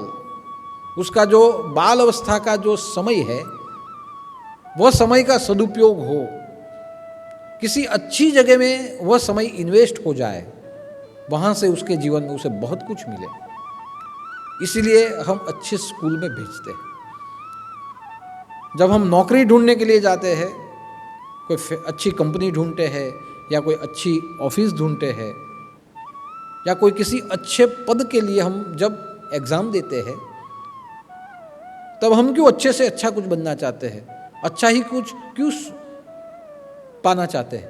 उसका जो बाल अवस्था का जो समय है वह समय का सदुपयोग हो, किसी अच्छी जगह में वह समय इन्वेस्ट हो जाए, वहाँ से उसके जीवन में उसे बहुत कुछ मिले, इसीलिए हम अच्छे स्कूल में भेजते हैं। जब हम नौकरी ढूंढने के लिए जाते हैं, कोई अच्छी कंपनी ढूंढते हैं या कोई अच्छी ऑफिस ढूंढते हैं या कोई किसी अच्छे पद के लिए हम जब एग्ज़ाम देते हैं, तब हम क्यों अच्छे से अच्छा कुछ बनना चाहते हैं, अच्छा ही कुछ क्यों पाना चाहते हैं?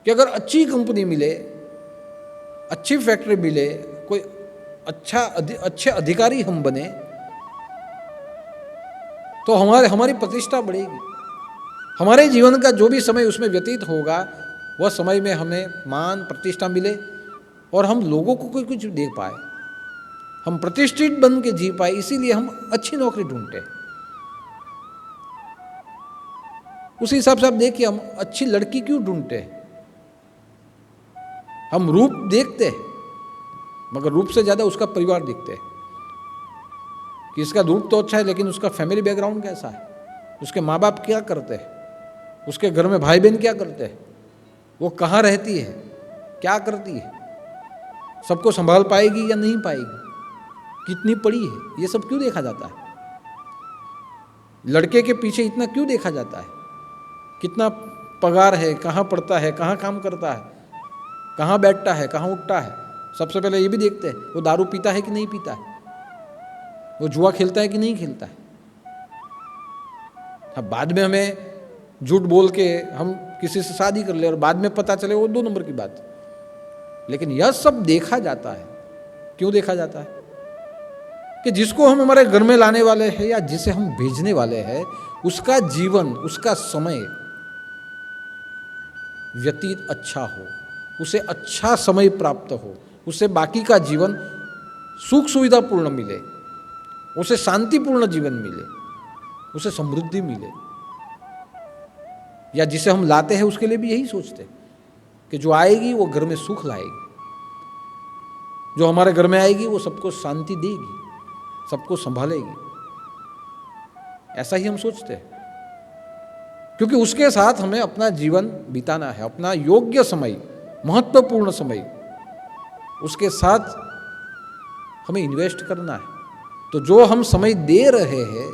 कि अगर अच्छी कंपनी मिले, अच्छी फैक्ट्री मिले, कोई अच्छे अधिकारी हम बने तो हमारी प्रतिष्ठा बढ़ेगी। हमारे जीवन का जो भी समय उसमें व्यतीत होगा वह समय में हमें मान प्रतिष्ठा मिले और हम लोगों को कोई कुछ दे पाए, हम प्रतिष्ठित बन के जी पाए, इसीलिए हम अच्छी नौकरी ढूंढते हैं। उसी हिसाब से आप देखिए, हम अच्छी लड़की क्यों ढूंढते हैं? हम रूप देखते हैं मगर रूप से ज़्यादा उसका परिवार देखते हैं कि इसका रूप तो अच्छा है लेकिन उसका फैमिली बैकग्राउंड कैसा है, उसके माँ बाप क्या करते हैं, उसके घर में भाई बहन क्या करते हैं, वो कहाँ रहती है, क्या करती है, सबको संभाल पाएगी या नहीं पाएगी, कितनी पढ़ी है, ये सब क्यों देखा जाता है? लड़के के पीछे इतना क्यों देखा जाता है? कितना पगार है, कहाँ पढ़ता है, कहाँ काम करता है, कहाँ बैठता है, कहाँ उठता है। सबसे पहले ये भी देखते हैं वो दारू पीता है कि नहीं पीता है, वो जुआ खेलता है कि नहीं खेलता है। हाँ, बाद में हमें झूठ बोल के हम किसी से शादी कर ले और बाद में पता चले, वो 2 नंबर की बात। लेकिन यह सब देखा जाता है। क्यों देखा जाता है? कि जिसको हम हमारे घर में लाने वाले हैं या जिसे हम भेजने वाले हैं, उसका जीवन, उसका समय व्यतीत अच्छा हो, उसे अच्छा समय प्राप्त हो, उसे बाकी का जीवन सुख सुविधापूर्ण मिले, उसे शांतिपूर्ण जीवन मिले, उसे समृद्धि मिले। या जिसे हम लाते हैं उसके लिए भी यही सोचते हैं कि जो आएगी वो घर में सुख लाएगी, जो हमारे घर में आएगी वो सबको शांति देगी, सबको संभालेगी। ऐसा ही हम सोचते हैं, क्योंकि उसके साथ हमें अपना जीवन बिताना है, अपना योग्य समय, महत्वपूर्ण समय उसके साथ हमें इन्वेस्ट करना है। तो जो हम समय दे रहे हैं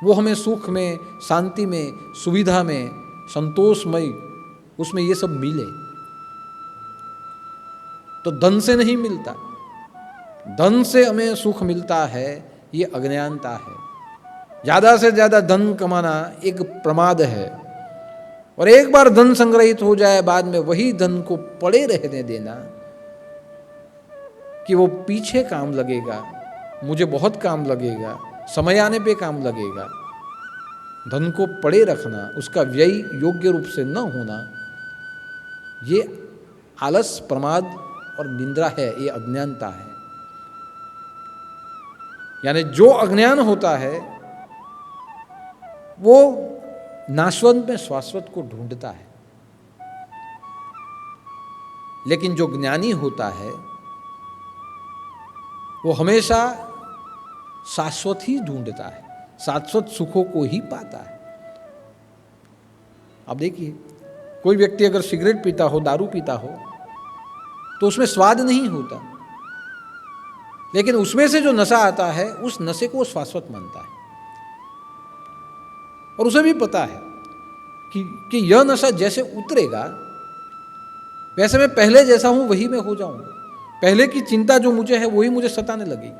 वो हमें सुख में, शांति में, सुविधा में, संतोषमय, उसमें ये सब मिले। तो धन से नहीं मिलता, धन से हमें सुख मिलता है, ये अज्ञानता है। ज़्यादा से ज़्यादा धन कमाना एक प्रमाद है और एक बार धन संग्रहित हो जाए बाद में वही धन को पड़े रहने देना कि वो पीछे काम लगेगा, मुझे बहुत काम लगेगा, समय आने पे काम लगेगा, धन को पड़े रखना, उसका व्यय योग्य रूप से न होना, ये आलस, प्रमाद और निंद्रा है, ये अज्ञानता है। यानी जो अज्ञान होता है वो नाशवंत में शाश्वत को ढूंढता है, लेकिन जो ज्ञानी होता है वो हमेशा शाश्वत ही ढूंढता है, शाश्वत सुखों को ही पाता है। आप देखिए, कोई व्यक्ति अगर सिगरेट पीता हो, दारू पीता हो, तो उसमें स्वाद नहीं होता, लेकिन उसमें से जो नशा आता है उस नशे को वो शाश्वत मानता है, और उसे भी पता है कि यह नशा जैसे उतरेगा वैसे मैं पहले जैसा हूं वही मैं हो जाऊंगा, पहले की चिंता जो मुझे है वही मुझे सताने लगेगी,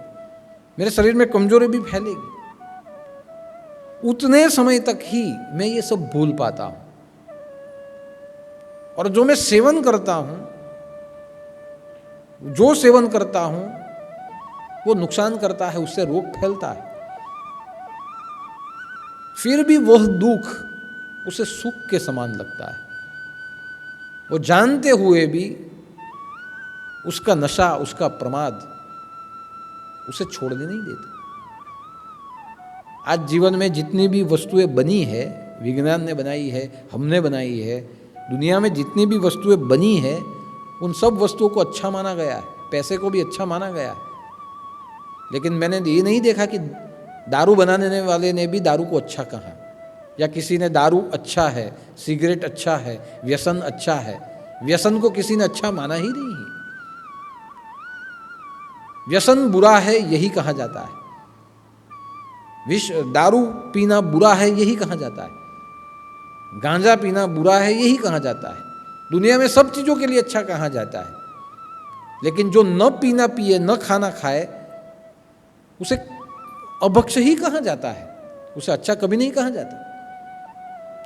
मेरे शरीर में कमजोरी भी फैलेगी। उतने समय तक ही मैं ये सब भूल पाता हूं, और जो मैं सेवन करता हूं, जो सेवन करता हूं वो नुकसान करता है, उससे रोग फैलता है। फिर भी वह दुख उसे सुख के समान लगता है, वो जानते हुए भी उसका नशा, उसका प्रमाद उसे छोड़ने नहीं देता। आज जीवन में जितनी भी वस्तुएं बनी है, विज्ञान ने बनाई है, हमने बनाई है, दुनिया में जितनी भी वस्तुएं बनी है उन सब वस्तुओं को अच्छा माना गया है, पैसे को भी अच्छा माना गया है, लेकिन मैंने ये नहीं देखा कि दारू बनाने वाले ने भी दारू को अच्छा कहा, या किसी ने दारू अच्छा है, सिगरेट अच्छा है, व्यसन अच्छा है। व्यसन को किसी ने अच्छा माना ही नहीं है। व्यसन बुरा है यही कहा जाता है, दारू पीना बुरा है यही कहा जाता है, गांजा पीना बुरा है यही कहा जाता है। दुनिया में सब चीज़ों के लिए अच्छा कहा जाता है, लेकिन जो न पीना पिए, न खाना खाए, उसे अभक्ष ही कहा जाता है, उसे अच्छा कभी नहीं कहा जाता।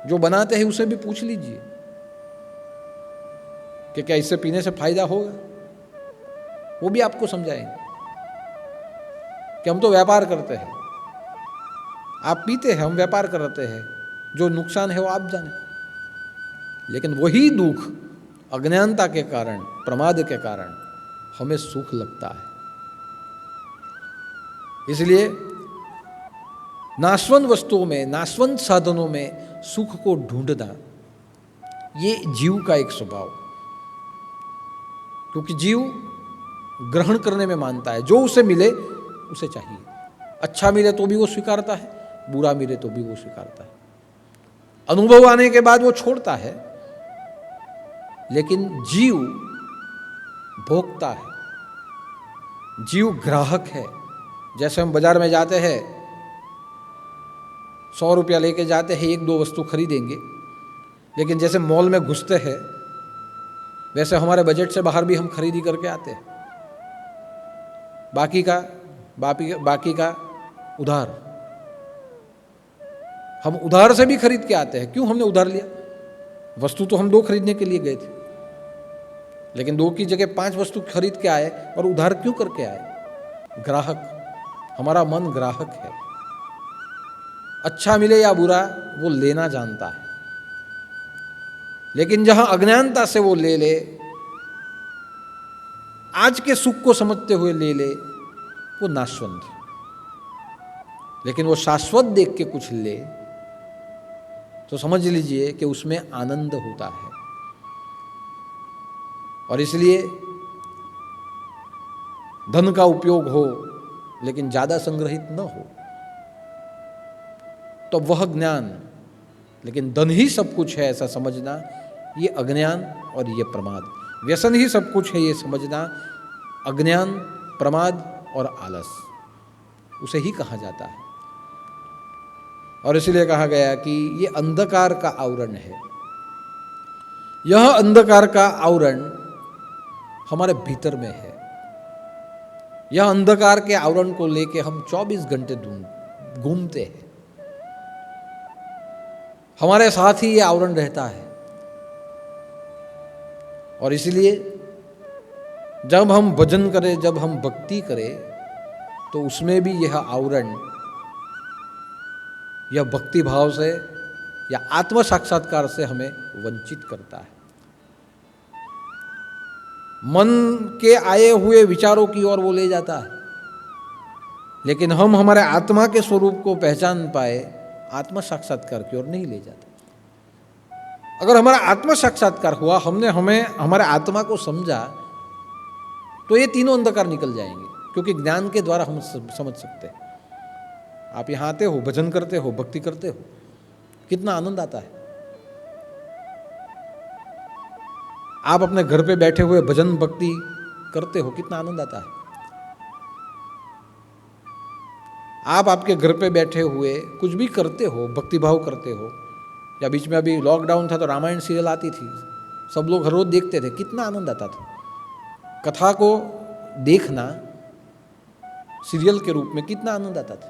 जो बनाते हैं उसे भी पूछ लीजिए कि क्या इससे पीने से फायदा होगा, वो भी आपको समझाएंगे कि हम तो व्यापार करते हैं, आप पीते हैं, हम व्यापार करते हैं, जो नुकसान है वो आप जाने। लेकिन वही दुख अज्ञानता के कारण, प्रमाद के कारण हमें सुख लगता है। इसलिए नाशवंत वस्तुओं में, नाशवंत साधनों में सुख को ढूंढना ये जीव का एक स्वभाव, क्योंकि जीव ग्रहण करने में मानता है, जो उसे मिले उसे चाहिए। अच्छा मिले तो भी वो स्वीकारता है, बुरा मिले तो भी वो स्वीकारता है। अनुभव आने के बाद वो छोड़ता है, लेकिन जीव भोगता है, जीव ग्राहक है। जैसे हम बाजार में जाते हैं, 100 रुपया लेके जाते हैं, 1-2 वस्तु खरीदेंगे, लेकिन जैसे मॉल में घुसते हैं वैसे हमारे बजट से बाहर भी हम खरीदी करके आते हैं। बाकी का उधार, हम उधार से भी खरीद के आते हैं। क्यों हमने उधार लिया? वस्तु तो हम 2 खरीदने के लिए गए थे, लेकिन 2 की जगह 5 वस्तु खरीद के आए, और उधार क्यों करके आए? ग्राहक, हमारा मन ग्राहक है। अच्छा मिले या बुरा वो लेना जानता है, लेकिन जहां अज्ञानता से वो ले, आज के सुख को समझते हुए ले, वो नाशवंत है। लेकिन वो शाश्वत देख के कुछ ले तो समझ लीजिए कि उसमें आनंद होता है। और इसलिए धन का उपयोग हो, लेकिन ज्यादा संग्रहित न हो, तो वह ज्ञान, लेकिन धन ही सब कुछ है ऐसा समझना, ये अज्ञान और ये प्रमाद। व्यसन ही सब कुछ है ये समझना, अज्ञान, प्रमाद और आलस, उसे ही कहा जाता है। और इसलिए कहा गया कि ये अंधकार का आवरण है। यह अंधकार का आवरण हमारे भीतर में है। यह अंधकार के आवरण को लेके हम 24 घंटे घूमते हैं, हमारे साथ ही ये आवरण रहता है। और इसलिए जब हम भजन करें, जब हम भक्ति करें, तो उसमें भी यह आवरण, यह भक्ति भाव से या आत्म साक्षात्कार से हमें वंचित करता है। मन के आए हुए विचारों की ओर वो ले जाता है, लेकिन हम हमारे आत्मा के स्वरूप को पहचान पाए आत्म साक्षात्कार की ओर नहीं ले जाता। अगर हमारा आत्म साक्षात्कार हुआ, हमने हमारे आत्मा को समझा, तो ये तीनों अंधकार निकल जाएंगे, क्योंकि ज्ञान के द्वारा हम समझ सकते हैं। आप यहाँ आते हो, भजन करते हो, भक्ति करते हो, कितना आनंद आता है। आप अपने घर पे बैठे हुए भजन भक्ति करते हो, कितना आनंद आता है। आप आपके घर पे बैठे हुए कुछ भी करते हो, भक्ति भाव करते हो, या बीच में अभी लॉकडाउन था तो रामायण सीरियल आती थी, सब लोग हर रोज देखते थे, कितना आनंद आता था। कथा को देखना सीरियल के रूप में कितना आनंद आता था।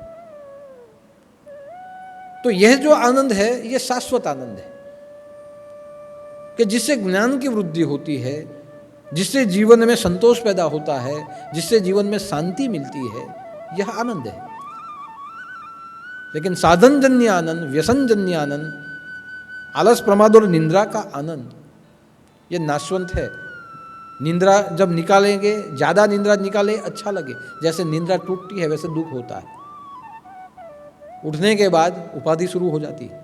तो यह जो आनंद है, यह शाश्वत आनंद है कि जिससे ज्ञान की वृद्धि होती है, जिससे जीवन में संतोष पैदा होता है, जिससे जीवन में शांति मिलती है, यह आनंद है। लेकिन साधन जन्य आनंद, व्यसन जन्य आनंद, आलस प्रमाद और निंद्रा का आनंद, यह नाशवंत है। निंद्रा जब निकालेंगे, ज़्यादा निंद्रा निकाले अच्छा लगे, जैसे निंद्रा टूटती है वैसे दुख होता है। उठने के बाद उपाधि शुरू हो जाती है।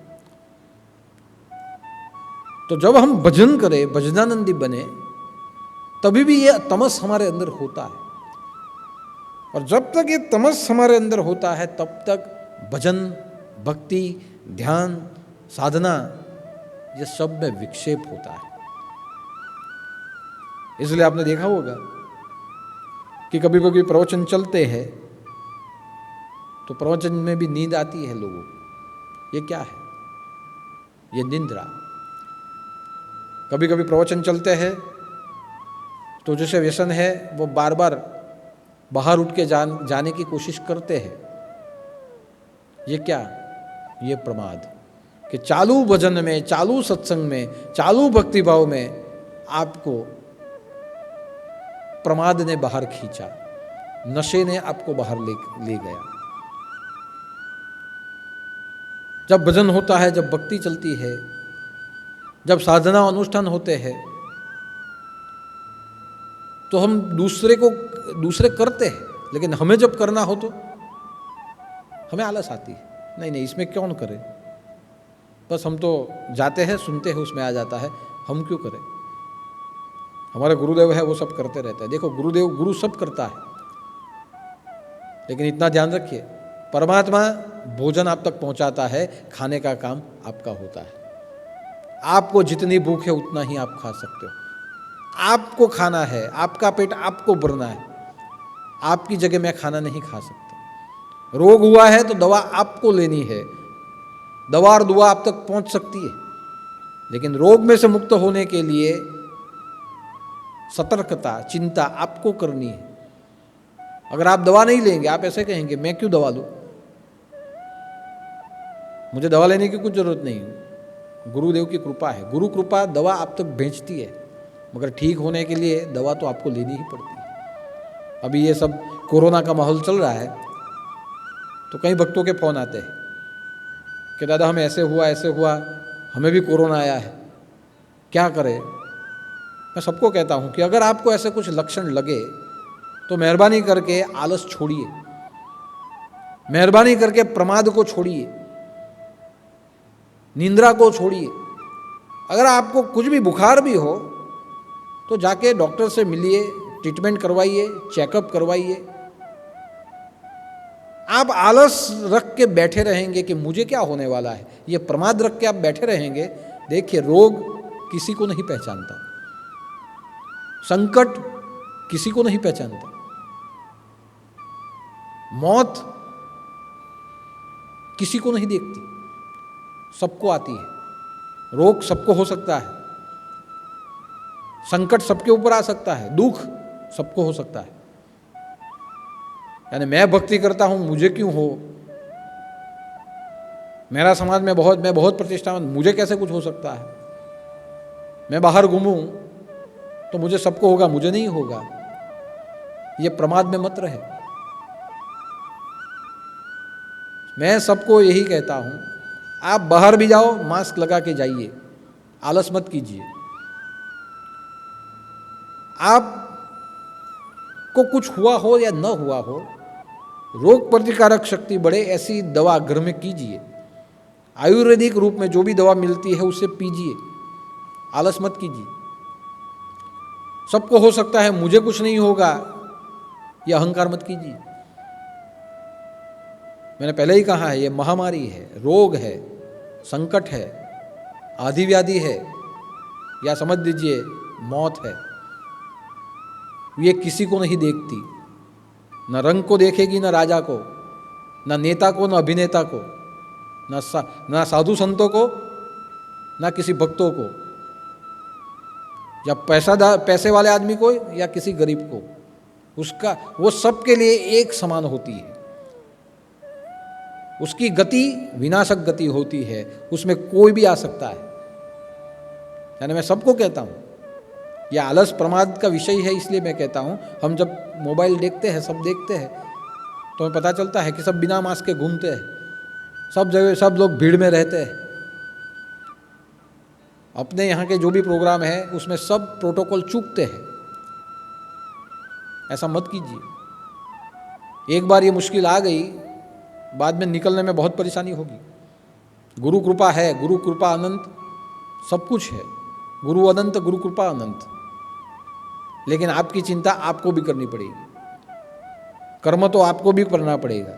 तो जब हम भजन करें, भजनानंदी बने, तभी भी ये तमस हमारे अंदर होता है। और जब तक ये तमस हमारे अंदर होता है, तब तक भजन, भक्ति, ध्यान, साधना, ये सब में विक्षेप होता है। इसलिए आपने देखा होगा कि कभी कभी प्रवचन चलते हैं तो प्रवचन में भी नींद आती है लोगों को। ये क्या है? ये निंद्रा। कभी कभी प्रवचन चलते हैं तो जैसे व्यसन है, वो बार बार बाहर उठ के जाने की कोशिश करते हैं। ये क्या? ये प्रमाद। कि चालू भजन में, चालू सत्संग में, चालू भक्ति भाव में आपको प्रमाद ने बाहर खींचा, नशे ने आपको बाहर ले गया। जब भजन होता है, जब भक्ति चलती है, जब साधना अनुष्ठान होते हैं, तो हम दूसरे करते हैं, लेकिन हमें जब करना हो तो हमें आलस आती है। नहीं, इसमें कौन करे, बस हम तो जाते हैं, सुनते हैं, उसमें आ जाता है, हम क्यों करें। हमारे गुरुदेव है, वो सब करते रहते हैं। देखो, गुरु सब करता है, लेकिन इतना ध्यान रखिए, परमात्मा भोजन आप तक पहुंचाता है, खाने का काम आपका होता है। आपको जितनी भूख है उतना ही आप खा सकते हो। आपको खाना है, आपका पेट आपको भरना है, आपकी जगह मैं खाना नहीं खा सकता। रोग हुआ है तो दवा आपको लेनी है, दवा और दुआ आप तक पहुंच सकती है, लेकिन रोग में से मुक्त होने के लिए सतर्कता, चिंता आपको करनी है। अगर आप दवा नहीं लेंगे, आप ऐसे कहेंगे मैं क्यों दवा लूं, मुझे दवा लेने की कुछ जरूरत नहीं है। गुरुदेव की कृपा है, गुरु कृपा दवा आप तक भेजती है, मगर ठीक होने के लिए दवा तो आपको लेनी ही पड़ती है। अभी ये सब कोरोना का माहौल चल रहा है, तो कई भक्तों के फोन आते हैं कि दादा हमें ऐसे हुआ, हमें भी कोरोना आया है, क्या करें। मैं सबको कहता हूँ कि अगर आपको ऐसे कुछ लक्षण लगे तो मेहरबानी करके आलस छोड़िए, मेहरबानी करके प्रमाद को छोड़िए, निंद्रा को छोड़िए। अगर आपको कुछ भी बुखार भी हो तो जाके डॉक्टर से मिलिए, ट्रीटमेंट करवाइए, चेकअप करवाइए। आप आलस रख के बैठे रहेंगे कि मुझे क्या होने वाला है, ये प्रमाद रख के आप बैठे रहेंगे, देखिए रोग किसी को नहीं पहचानता, संकट किसी को नहीं पहचानता, मौत किसी को नहीं देखती, सबको आती है। रोग सबको हो सकता है, संकट सबके ऊपर आ सकता है, दुख सबको हो सकता है। यानी मैं भक्ति करता हूं, मुझे क्यों हो, मेरा समाज में मैं बहुत प्रतिष्ठावान, मुझे कैसे कुछ हो सकता है, मैं बाहर घूमूं तो मुझे सबको होगा, मुझे नहीं होगा। ये प्रमाद में मत रहे। मैं सबको यही कहता हूँ, आप बाहर भी जाओ मास्क लगा के जाइए, आलस मत कीजिए। आप को कुछ हुआ हो या न हुआ हो, रोग प्रतिकारक शक्ति बढ़े ऐसी दवा घर में कीजिए। आयुर्वेदिक रूप में जो भी दवा मिलती है उसे पीजिए, आलस मत कीजिए। सबको हो सकता है, मुझे कुछ नहीं होगा, यह अहंकार मत कीजिए। मैंने पहले ही कहा है, ये महामारी है, रोग है, संकट है, आदि व्याधि है, या समझ लीजिए मौत है। ये किसी को नहीं देखती, न रंग को देखेगी, न राजा को, न नेता को, न अभिनेता को, न साधु संतों को, न किसी भक्तों को, या पैसे वाले आदमी को या किसी गरीब को। उसका वो सबके लिए एक समान होती है। उसकी गति विनाशक गति होती है, उसमें कोई भी आ सकता है। यानी मैं सबको कहता हूँ, यह आलस प्रमाद का विषय है, इसलिए मैं कहता हूँ, हम जब मोबाइल देखते हैं, सब देखते हैं, तो हमें पता चलता है कि सब बिना मास्क के घूमते हैं, सब जगह सब लोग भीड़ में रहते हैं। अपने यहाँ के जो भी प्रोग्राम है उसमें सब प्रोटोकॉल चूकते हैं। ऐसा मत कीजिए। एक बार ये मुश्किल आ गई, बाद में निकलने में बहुत परेशानी होगी। गुरु कृपा है, गुरु कृपा अनंत, सब कुछ है, गुरु अनंत, गुरु कृपा अनंत। लेकिन आपकी चिंता आपको भी करनी पड़ेगी, कर्म तो आपको भी करना पड़ेगा।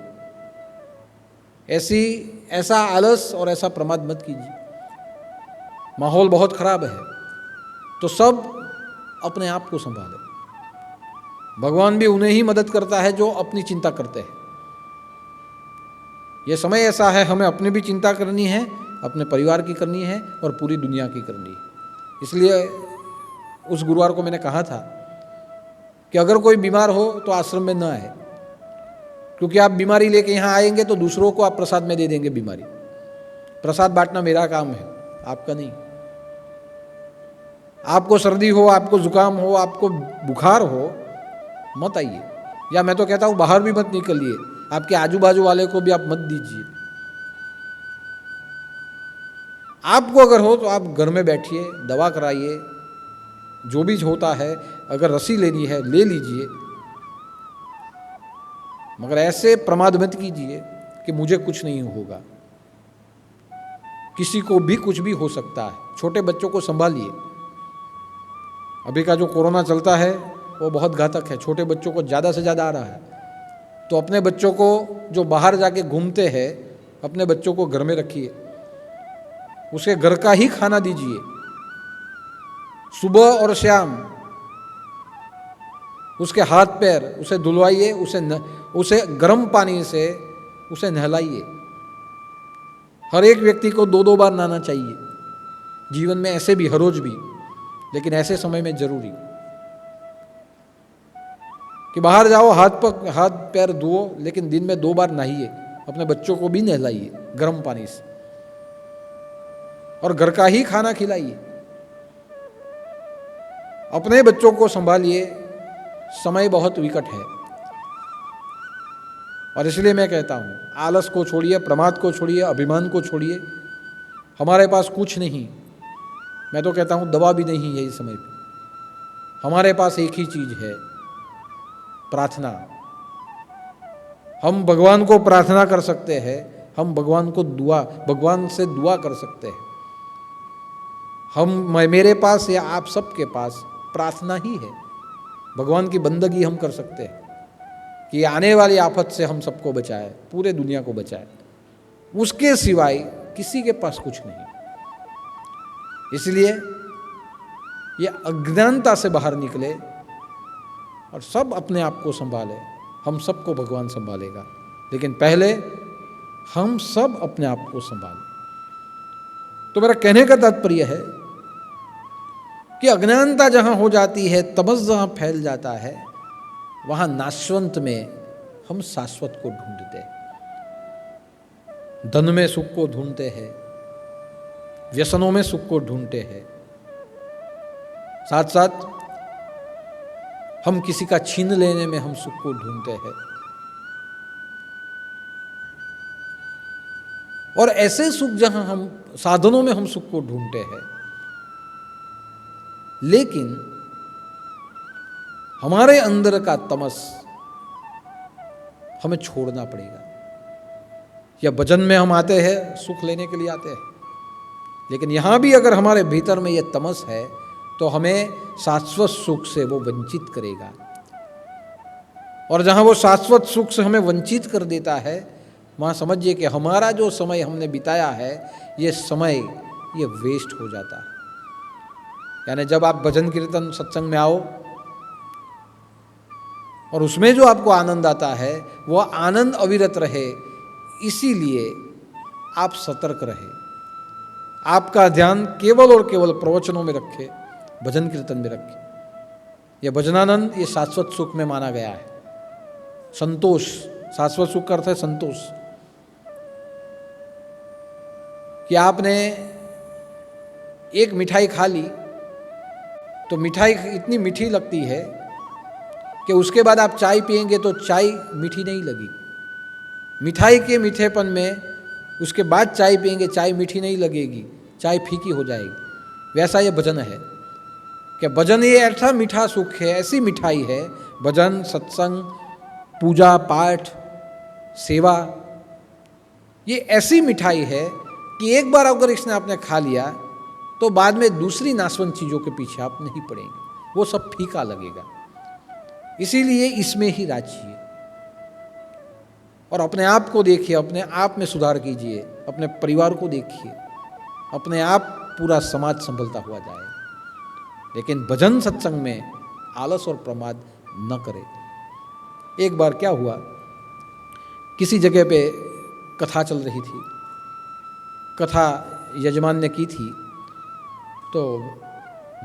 ऐसा आलस और ऐसा प्रमाद मत कीजिए। माहौल बहुत खराब है, तो सब अपने आप को संभाले। भगवान भी उन्हें ही मदद करता है जो अपनी चिंता करते हैं। यह समय ऐसा है, हमें अपनी भी चिंता करनी है, अपने परिवार की करनी है और पूरी दुनिया की करनी है। इसलिए उस गुरुवार को मैंने कहा था कि अगर कोई बीमार हो तो आश्रम में न आए, क्योंकि आप बीमारी लेके यहाँ आएंगे तो दूसरों को आप प्रसाद में दे देंगे बीमारी। प्रसाद बांटना मेरा काम है, आपका नहीं। आपको सर्दी हो, आपको जुकाम हो, आपको बुखार हो, मत आइए। या मैं तो कहता हूँ बाहर भी मत निकलिए, आपके आजू बाजू वाले को भी आप मत दीजिए। आपको अगर हो तो आप घर में बैठिए, दवा कराइए, जो भी होता है, अगर रस्सी लेनी है ले लीजिए, मगर ऐसे प्रमाद मत कीजिए कि मुझे कुछ नहीं होगा। किसी को भी कुछ भी हो सकता है। छोटे बच्चों को संभालिए। अभी का जो कोरोना चलता है वो बहुत घातक है, छोटे बच्चों को ज़्यादा से ज़्यादा आ रहा है। तो अपने बच्चों को जो बाहर जाके घूमते हैं, अपने बच्चों को घर में रखिए, उसे घर का ही खाना दीजिए। सुबह और शाम उसके हाथ पैर उसे धुलवाइए, उसे गर्म पानी से उसे नहलाइए। हर एक व्यक्ति को 2-2 बार नहाना चाहिए जीवन में, ऐसे भी हर रोज भी, लेकिन ऐसे समय में जरूरी कि बाहर जाओ, हाथ पैर धुओ, लेकिन दिन में 2 बार नहाइए। अपने बच्चों को भी नहलाइए गर्म पानी से और घर का ही खाना खिलाइए। अपने बच्चों को संभालिए, समय बहुत विकट है। और इसलिए मैं कहता हूँ, आलस को छोड़िए, प्रमाद को छोड़िए, अभिमान को छोड़िए। हमारे पास कुछ नहीं, मैं तो कहता हूँ दवा भी नहीं है इस समय पे। हमारे पास एक ही चीज़ है, प्रार्थना। हम भगवान को प्रार्थना कर सकते हैं, हम भगवान से दुआ कर सकते हैं। मेरे पास या आप सबके पास प्रार्थना ही है। भगवान की बंदगी हम कर सकते हैं कि आने वाली आफत से हम सबको बचाए, पूरे दुनिया को बचाए। उसके सिवाय किसी के पास कुछ नहीं। इसलिए ये अज्ञानता से बाहर निकले और सब अपने आप को संभाले। हम सबको भगवान संभालेगा, लेकिन पहले हम सब अपने आप को संभालें। तो मेरा कहने का तात्पर्य है कि अज्ञानता जहाँ हो जाती है, तमस जहाँ फैल जाता है, वहाँ नाशवंत में हम शाश्वत को ढूंढते हैं। धन में सुख को ढूंढते हैं, व्यसनों में सुख को ढूंढते हैं, साथ साथ हम किसी का छीन लेने में हम सुख को ढूंढते हैं। और ऐसे सुख जहां हम साधनों में हम सुख को ढूंढते हैं, लेकिन हमारे अंदर का तमस हमें छोड़ना पड़ेगा। या भजन में हम आते हैं सुख लेने के लिए आते हैं, लेकिन यहां भी अगर हमारे भीतर में यह तमस है तो हमें शाश्वत सुख से वो वंचित करेगा। और जहां वो शाश्वत सुख से हमें वंचित कर देता है, वहां समझिए कि हमारा जो समय हमने बिताया है, ये समय ये वेस्ट हो जाता है। यानी जब आप भजन कीर्तन सत्संग में आओ और उसमें जो आपको आनंद आता है, वह आनंद अविरत रहे, इसीलिए आप सतर्क रहे। आपका ध्यान केवल और केवल प्रवचनों में रखे, भजन कीर्तन में रखे। यह भजनानंद ये शाश्वत सुख में माना गया है। संतोष, शाश्वत सुख का अर्थ है संतोष। कि आपने एक मिठाई खा ली तो मिठाई इतनी मीठी लगती है कि उसके बाद आप चाय पिएंगे तो चाय मीठी नहीं लगी। मिठाई के मीठेपन में उसके बाद चाय पिएंगे, चाय मीठी नहीं लगेगी, चाय फीकी हो जाएगी। वैसा ये भजन है कि भजन ये ऐसा मीठा सुख है, ऐसी मिठाई है भजन, सत्संग, पूजा पाठ, सेवा, ये ऐसी मिठाई है कि एक बार अगर इसने आपने खा लिया तो बाद में दूसरी नाशवंत चीज़ों के पीछे आप नहीं पड़ेंगे, वो सब फीका लगेगा। इसीलिए इसमें ही राजिए और अपने आप को देखिए, अपने आप में सुधार कीजिए, अपने परिवार को देखिए, अपने आप पूरा समाज संभलता हुआ जाए। लेकिन भजन सत्संग में आलस और प्रमाद न करें। एक बार क्या हुआ, किसी जगह पे कथा चल रही थी, कथा यजमान ने की थी, तो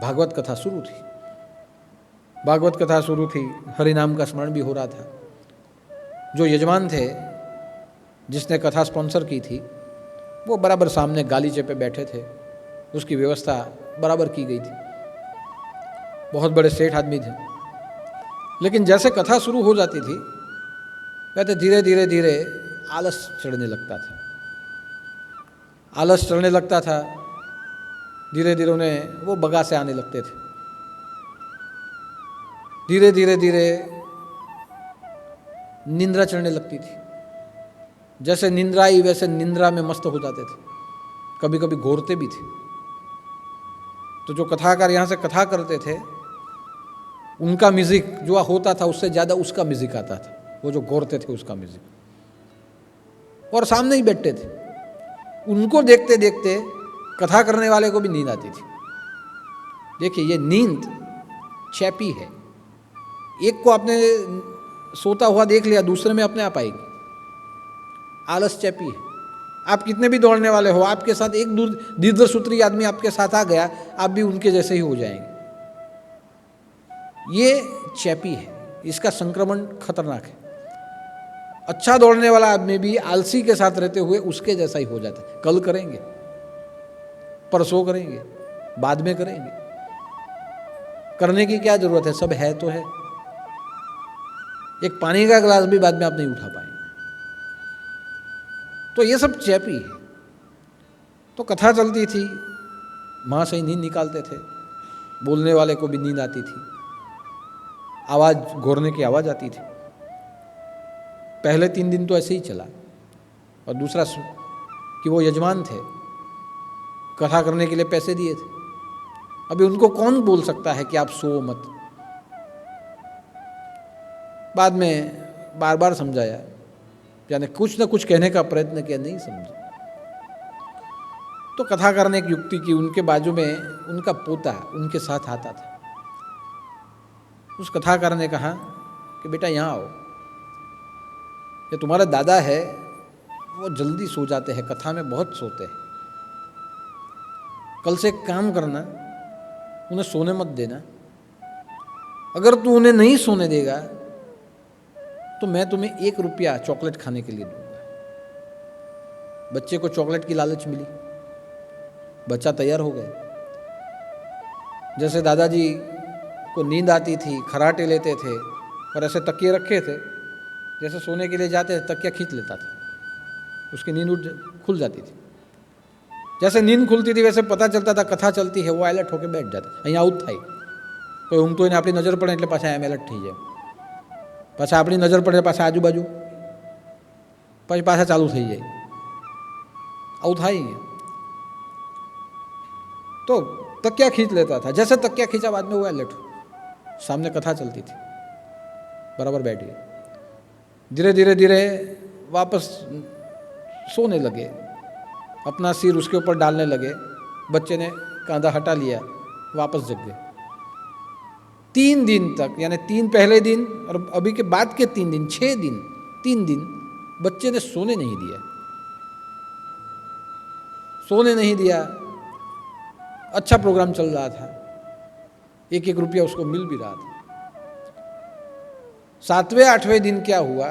भागवत कथा शुरू थी। भागवत कथा शुरू थी, हरि नाम का स्मरण भी हो रहा था। जो यजमान थे जिसने कथा स्पॉन्सर की थी, वो बराबर सामने गालीचे पे बैठे थे, उसकी व्यवस्था बराबर की गई थी। बहुत बड़े सेठ आदमी थे। लेकिन जैसे कथा शुरू हो जाती थी, कहते धीरे धीरे धीरे आलस चढ़ने लगता था। आलस चढ़ने लगता था, धीरे धीरे उन्हें वो बगा से आने लगते थे। धीरे धीरे धीरे निंद्रा चढ़ने लगती थी। जैसे निंद्रा आई वैसे निंद्रा में मस्त हो जाते थे, कभी कभी घोरते भी थे। तो जो कथाकार यहाँ से कथा करते थे, उनका म्यूजिक जो होता था उससे ज़्यादा उसका म्यूजिक आता था, वो जो घोरते थे उसका म्यूजिक, और सामने ही बैठते थे। उनको देखते देखते कथा करने वाले को भी नींद आती थी। देखिए ये नींद चैपी है। एक को आपने सोता हुआ देख लिया, दूसरे में अपने आप आएगी। आलस चैपी है। आप कितने भी दौड़ने वाले हो, आपके साथ एक दीर्घसूत्री आदमी आपके साथ आ गया, आप भी उनके जैसे ही हो जाएंगे। ये चैपी है, इसका संक्रमण खतरनाक है। अच्छा दौड़ने वाला आदमी भी आलसी के साथ रहते हुए उसके जैसा ही हो जाता है। कल करेंगे, परसों करेंगे, बाद में करेंगे, करने की क्या जरूरत है, सब है तो है। एक पानी का गिलास भी बाद में आप नहीं उठा पाएंगे। तो ये सब चैपी है। तो कथा चलती थी, माँ से ही नींद निकालते थे, बोलने वाले को भी नींद आती थी, आवाज़ घोरने की आवाज़ आती थी। पहले 3 दिन तो ऐसे ही चला। और दूसरा कि वो यजमान थे, कथा करने के लिए पैसे दिए थे। अभी उनको कौन बोल सकता है कि आप सो मत। बाद में बार बार समझाया, यानी कुछ ना कुछ कहने का प्रयत्न किया, नहीं समझा। तो कथाकार ने एक युक्ति की। उनके बाजू में उनका पोता उनके साथ आता था। उस कथाकार ने कहा कि बेटा यहाँ आओ, ये तुम्हारा दादा है, वो जल्दी सो जाते हैं, कथा में बहुत सोते हैं। कल से एक काम करना, उन्हें सोने मत देना। अगर तू उन्हें नहीं सोने देगा तो मैं तुम्हें 1 रुपया चॉकलेट खाने के लिए दूंगा। बच्चे को चॉकलेट की लालच मिली, बच्चा तैयार हो गया। जैसे दादाजी को नींद आती थी, खराटे लेते थे और ऐसे तकिए रखे थे, जैसे सोने के लिए जाते थे तकिया खींच लेता था। उसकी नींद खुल जाती थी। जैसे नींद खुलती थी वैसे पता चलता था कथा चलती है, वो अलर्ट होकर बैठ जाता, અહીંયા આવું જ થાય। કોઈ ઊંઘતો હોય ને આપણી નજર પડે એટલે પાછા એમ એલર્ટ થઈ જાય, પાછા આપણી નજર પડે પાછા આજુબાજુ, પછી પાછા ચાલુ થઈ જાય, આવું થાય અહીંયા। तो तकिया खींच लेता था, जैसे तकिया खींचा बाद में वो अलर्ट, सामने कथा चलती थी, बराबर बैठ गए। धीरे धीरे धीरे वापस सोने लगे, अपना सिर उसके ऊपर डालने लगे, बच्चे ने कांधा हटा लिया, वापस जग गए। 3 दिन तक, यानी 3 पहले दिन और अभी के बाद के 3 दिन, 6 दिन, 3 दिन बच्चे ने सोने नहीं दिया, सोने नहीं दिया। अच्छा प्रोग्राम चल रहा था, 1-1 रुपया उसको मिल भी रहा था। 7वें 8वें दिन क्या हुआ,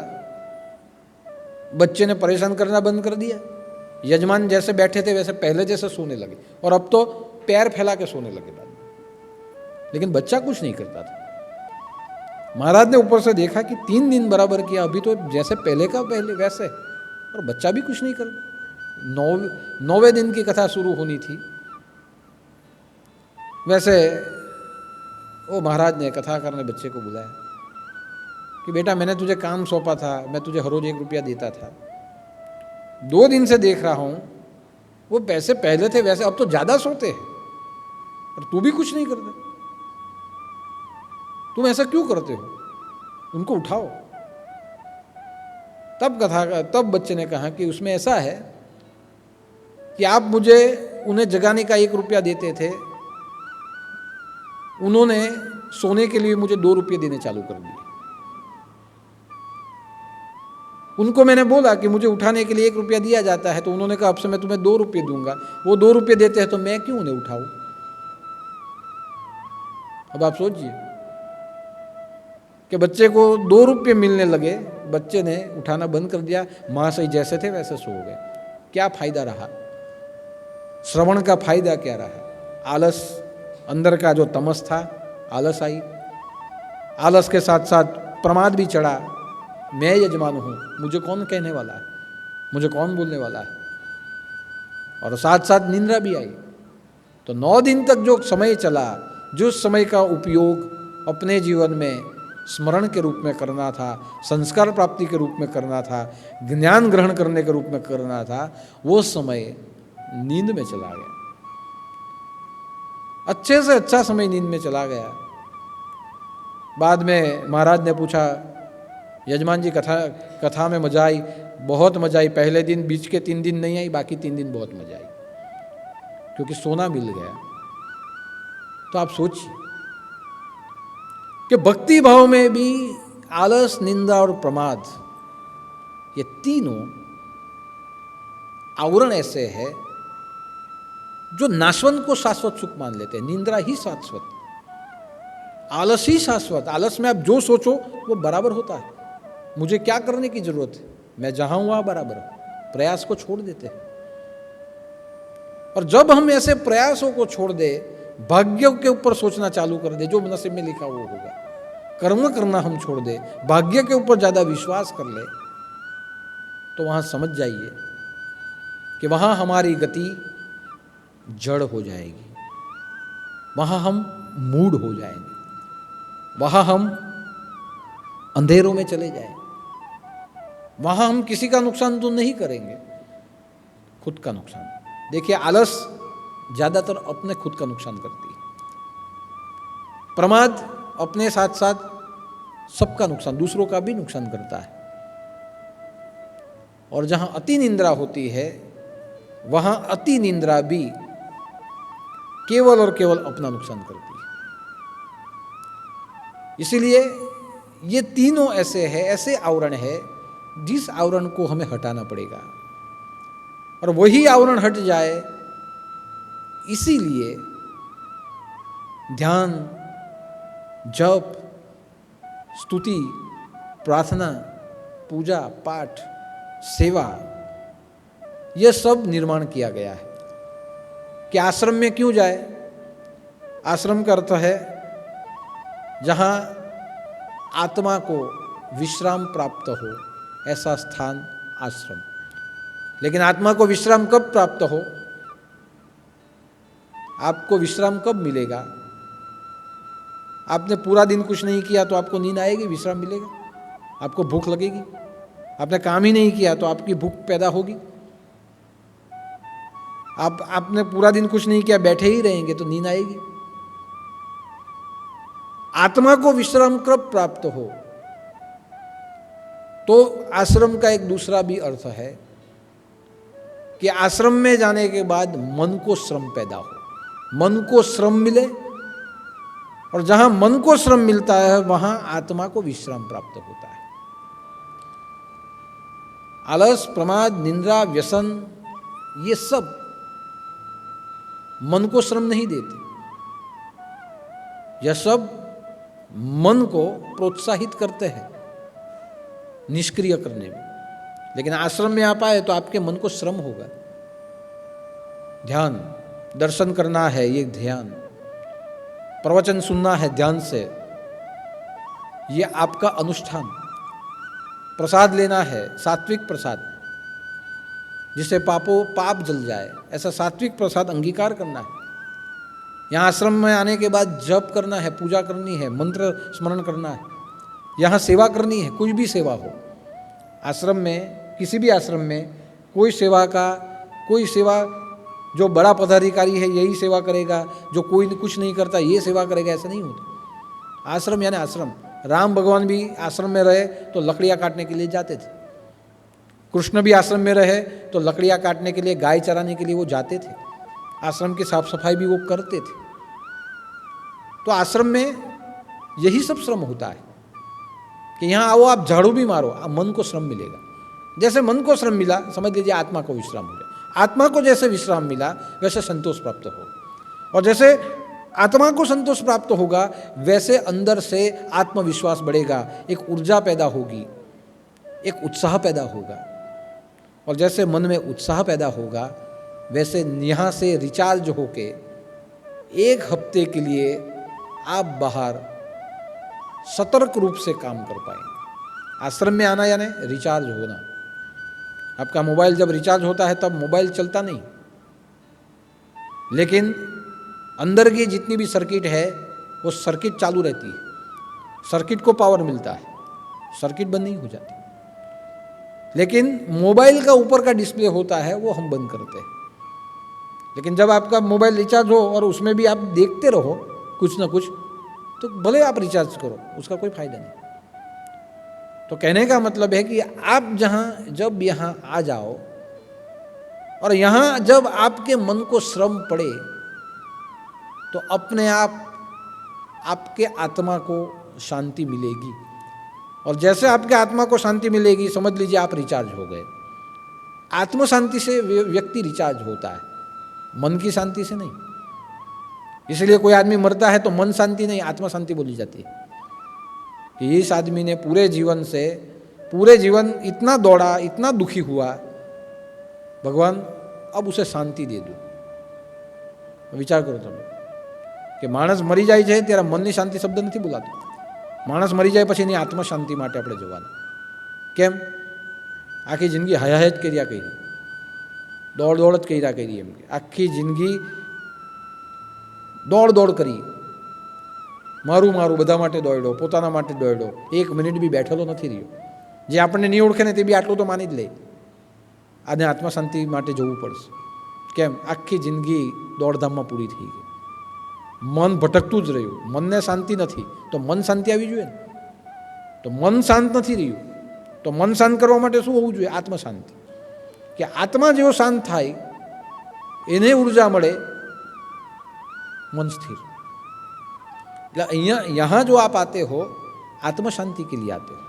बच्चे ने परेशान करना बंद कर दिया। यजमान जैसे बैठे थे वैसे पहले जैसे सोने लगे, और अब तो पैर फैला के सोने लगे बाद में। लेकिन बच्चा कुछ नहीं करता था। महाराज ने ऊपर से देखा कि 3 दिन बराबर किया, अभी तो जैसे पहले का पहले वैसे, और बच्चा भी कुछ नहीं करता। 9वें दिन की कथा शुरू होनी थी, वैसे वो महाराज ने कथा करने बच्चे को बुलाया कि बेटा मैंने तुझे काम सौंपा था, मैं तुझे हर रोज 1 रुपया देता था, 2 दिन से देख रहा हूँ वो पैसे पहले थे वैसे अब तो ज़्यादा सोते हैं, और तू भी कुछ नहीं करता, तुम ऐसा क्यों करते हो, उनको उठाओ। तब बच्चे ने कहा कि उसमें ऐसा है कि आप मुझे उन्हें जगाने का 1 रुपया देते थे, उन्होंने सोने के लिए मुझे 2 रुपये देने चालू कर दिए। उनको मैंने बोला कि मुझे उठाने के लिए 1 रुपया दिया जाता है, तो उन्होंने कहा अब से मैं तुम्हें 2 रुपये दूंगा। वो 2 रुपये देते हैं तो मैं क्यों उन्हें उठाऊं। अब आप सोचिए कि बच्चे को 2 रुपये मिलने लगे, बच्चे ने उठाना बंद कर दिया, महाशय जैसे थे वैसे सो गए। क्या फायदा रहा, श्रवण का फायदा क्या रहा। आलस, अंदर का जो तमस था, आलस आई, आलस के साथ साथ प्रमाद भी चढ़ा। मैं यजमान हूँ, मुझे कौन कहने वाला है, मुझे कौन बोलने वाला है, और साथ साथ निंद्रा भी आई। तो 9 दिन तक जो समय चला, जो समय का उपयोग अपने जीवन में स्मरण के रूप में करना था, संस्कार प्राप्ति के रूप में करना था, ज्ञान ग्रहण करने के रूप में करना था, वो समय नींद में चला गया। अच्छे से अच्छा समय नींद में चला गया। बाद में महाराज ने पूछा, यजमान जी कथा में मजा आई, बहुत मजा आई। पहले दिन, बीच के 3 दिन नहीं आई, बाकी 3 दिन बहुत मजा आई, क्योंकि सोना मिल गया। तो आप सोचिए कि भक्ति भाव में भी आलस, निंदा और प्रमाद, ये तीनों आवरण ऐसे है जो नाशवंत को शाश्वत सुख मान लेते हैं। निंद्रा ही शाश्वत, आलस ही शाश्वत। आलस में आप जो सोचो वो बराबर होता है, मुझे क्या करने की जरूरत है, मैं जहां हूं वहां बराबर, प्रयास को छोड़ देते हैं। और जब हम ऐसे प्रयासों को छोड़ दे, भाग्य के ऊपर सोचना चालू कर दे, जो नसीब में लिखा वो होगा, कर्म करना हम छोड़ दे, भाग्य के ऊपर ज्यादा विश्वास कर ले, तो वहां समझ जाइए कि वहां हमारी गति जड़ हो जाएगी, वहां हम मूड हो जाएंगे, वहां हम अंधेरों में चले जाएंगे। वहां हम किसी का नुकसान तो नहीं करेंगे, खुद का नुकसान। देखिए, आलस ज्यादातर अपने खुद का नुकसान करती है, प्रमाद अपने साथ साथ सबका नुकसान, दूसरों का भी नुकसान करता है। और जहां अति निंद्रा होती है, वहां अति निंद्रा भी केवल और केवल अपना नुकसान करती है। इसीलिए ये तीनों ऐसे हैं, ऐसे आवरण है जिस आवरण को हमें हटाना पड़ेगा, और वही आवरण हट जाए, इसीलिए ध्यान, जप, स्तुति, प्रार्थना, पूजा पाठ, सेवा, यह सब निर्माण किया गया है। कि आश्रम में क्यों जाए? आश्रम का अर्थ है जहाँ आत्मा को विश्राम प्राप्त हो, ऐसा स्थान आश्रम। लेकिन आत्मा को विश्राम कब प्राप्त हो, आपको विश्राम कब मिलेगा? आपने पूरा दिन कुछ नहीं किया तो आपको नींद आएगी, विश्राम मिलेगा? आपको भूख लगेगी? आपने काम ही नहीं किया तो आपकी भूख पैदा होगी? आपने पूरा दिन कुछ नहीं किया, बैठे ही रहेंगे तो नींद आएगी? आत्मा को विश्राम कब प्राप्त हो? तो आश्रम का एक दूसरा भी अर्थ है कि आश्रम में जाने के बाद मन को श्रम पैदा हो, मन को श्रम मिले, और जहां मन को श्रम मिलता है वहां आत्मा को विश्राम प्राप्त होता है। आलस, प्रमाद, निंद्रा, व्यसन, ये सब मन को श्रम नहीं देते। यह सब मन को प्रोत्साहित करते हैं निष्क्रिय करने में। लेकिन आश्रम में आप आए तो आपके मन को श्रम होगा। ध्यान, दर्शन करना है, ये ध्यान, प्रवचन सुनना है ध्यान से, ये आपका अनुष्ठान, प्रसाद लेना है, सात्विक प्रसाद जिससे पाप जल जाए, ऐसा सात्विक प्रसाद अंगीकार करना है। यहाँ आश्रम में आने के बाद जप करना है, पूजा करनी है, मंत्र स्मरण करना है, यहाँ सेवा करनी है, कुछ भी सेवा हो। आश्रम में, किसी भी आश्रम में कोई सेवा जो बड़ा पदाधिकारी है यही सेवा करेगा, जो कोई कुछ नहीं करता ये सेवा करेगा, ऐसा नहीं होता। आश्रम यानी आश्रम। राम भगवान भी आश्रम में रहे तो लकड़ियाँ काटने के लिए जाते थे। कृष्ण भी आश्रम में रहे तो लकड़ियाँ काटने के लिए, गाय चराने के लिए वो जाते थे। आश्रम की साफ सफाई भी वो करते थे। तो आश्रम में यही सब श्रम होता है कि यहाँ आओ, आप झाड़ू भी मारो, आप मन को श्रम मिलेगा। जैसे मन को श्रम मिला, समझ लीजिए आत्मा को विश्राम हो गया। आत्मा को जैसे विश्राम मिला वैसे संतोष प्राप्त हो, और जैसे आत्मा को संतोष प्राप्त होगा वैसे अंदर से आत्मविश्वास बढ़ेगा, एक ऊर्जा पैदा होगी, एक उत्साह पैदा होगा। और जैसे मन में उत्साह पैदा होगा वैसे यहाँ से रिचार्ज होके 1 हफ्ते के लिए आप बाहर सतर्क रूप से काम कर पाएंगे। आश्रम में आना यानी रिचार्ज होना। आपका मोबाइल जब रिचार्ज होता है तब मोबाइल चलता नहीं, लेकिन अंदर की जितनी भी सर्किट है वो सर्किट चालू रहती है, सर्किट को पावर मिलता है, सर्किट बंद नहीं हो जाती। लेकिन मोबाइल का ऊपर का डिस्प्ले होता है वो हम बंद करते हैं। लेकिन जब आपका मोबाइल रिचार्ज हो और उसमें भी आप देखते रहो कुछ ना कुछ, तो भले आप रिचार्ज करो, उसका कोई फायदा नहीं। तो कहने का मतलब है कि आप जब यहाँ आ जाओ और यहाँ जब आपके मन को श्रम पड़े तो अपने आप आपके आत्मा को शांति मिलेगी। और जैसे आपके आत्मा को शांति मिलेगी, समझ लीजिए आप रिचार्ज हो गए। आत्म शांति से व्यक्ति रिचार्ज होता है, मन की शांति से नहीं। इसलिए कोई आदमी मरता है तो मन शांति नहीं, आत्मा शांति बोली जाती है कि इस आदमी ने पूरे जीवन इतना दौड़ा, इतना दुखी हुआ, भगवान अब उसे शांति दे दो। विचार करो તમે કે માણસ મરી જાય છે ત્યારે મનની શાંતિ શબ્દ નથી બોલાતો। માણસ મરી જાય પછી એની આત્મ શાંતિ માટે આપણે જવાનું। કેમ? આખી જિંદગી હયાહત કર્યા કરી, દોડ જ કર્યા કરી, એમ આખી જિંદગી દોડ કરી, મારું બધા માટે દોડ્યો, પોતાના માટે દોડ્યો, 1 મિનિટ બી બેઠેલો નથી રહ્યો। જે આપણને નહીં ઓળખે ને તે બી આટલું તો માની જ લે, આને આત્મશાંતિ માટે જવું પડશે। કેમ? આખી જિંદગી દોડધામમાં પૂરી થઈ ગઈ, મન ભટકતું જ રહ્યું, મનને શાંતિ નથી, તો મન શાંતિ આવી જોઈએ ને। તો મન શાંત નથી રહ્યું તો મન શાંત કરવા માટે શું હોવું જોઈએ? આત્મશાંતિ। કે આત્મા જેવો શાંત થાય એને ઉર્જા મળે, मन स्थिर। यहाँ जो आप आते हो आत्म शांति के लिए आते हो।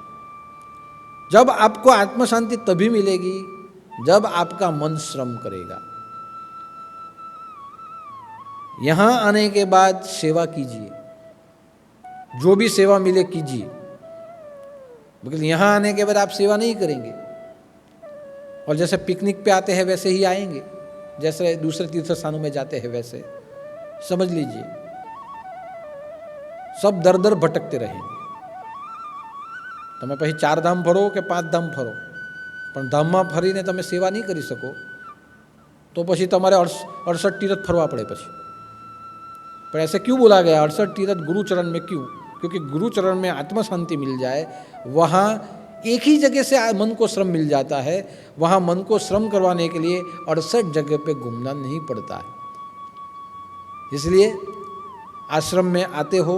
जब आपको आत्म शांति तभी मिलेगी जब आपका मन श्रम करेगा। यहाँ आने के बाद सेवा कीजिए, जो भी सेवा मिले कीजिए। लेकिन यहाँ आने के बाद आप सेवा नहीं करेंगे और जैसे पिकनिक पे आते हैं वैसे ही आएंगे, जैसे दूसरे तीर्थ स्थानों में जाते हैं वैसे, समझ लीजिए सब दर दर भटकते रहेंगे। તમે પછી 4 ધામ ફરો કે 5 ધામ ફરો, પણ ધામમાં ફરીને તમે સેવા નહીં કરી શકો तो પછી તમારે 68 तीर्थ फरवा पड़े પછી। पर ऐसे क्यों बोला गया 68 तीर्थ गुरु चरण में? क्यों? क्योंकि गुरु चरण में आत्म शांति मिल जाए, वहाँ एक ही जगह से मन को श्रम मिल जाता है, वहाँ मन को श्रम करवाने के लिए 68 जगह पे घूमना नहीं पड़ता है। इसलिए आश्रम में आते हो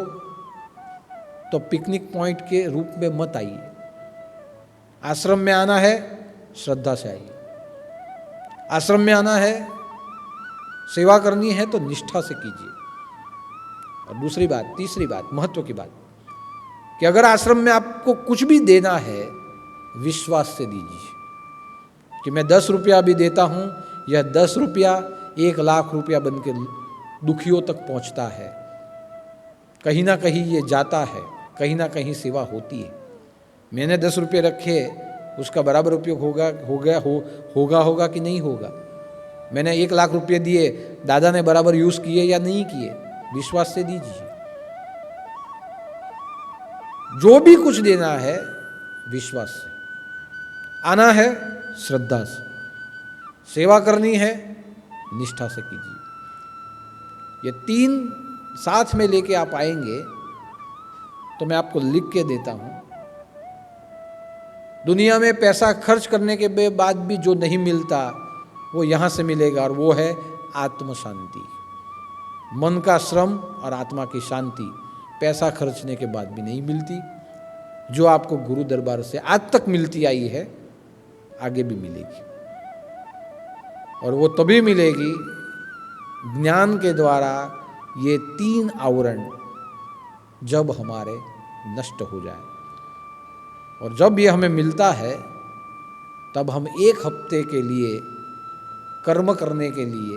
तो पिकनिक पॉइंट के रूप में मत आइए। आश्रम में आना है श्रद्धा से आइए। आश्रम में आना है, सेवा करनी है तो निष्ठा से कीजिए। और दूसरी बात, तीसरी बात, महत्व की बात, कि अगर आश्रम में आपको कुछ भी देना है, विश्वास से दीजिए कि मैं 10 रुपया भी देता हूँ, यह 10 रुपया 1 लाख रुपया बन के दुखियों तक पहुँचता है। कहीं ना कहीं ये जाता है, कहीं ना कहीं सेवा होती है। मैंने 10 रुपये रखे, उसका बराबर उपयोग होगा कि नहीं होगा? मैंने 1 लाख रुपये दिए, दादा ने बराबर यूज़ किए या नहीं किए? विश्वास से दीजिए। जो भी कुछ देना है विश्वास से, आना है श्रद्धा से, सेवा करनी है निष्ठा से कीजिए। ये 3 साथ में लेके आप आएंगे तो मैं आपको लिख के देता हूं, दुनिया में पैसा खर्च करने के बाद भी जो नहीं मिलता वो यहां से मिलेगा, और वो है आत्म शांति। मन का श्रम और आत्मा की शांति पैसा खर्चने के बाद भी नहीं मिलती, जो आपको गुरु दरबार से आज तक मिलती आई है, आगे भी मिलेगी। और वो तभी मिलेगी ज्ञान के द्वारा, ये 3 आवरण जब हमारे नष्ट हो जाए। और जब ये हमें मिलता है तब हम 1 हफ्ते के लिए कर्म करने के लिए,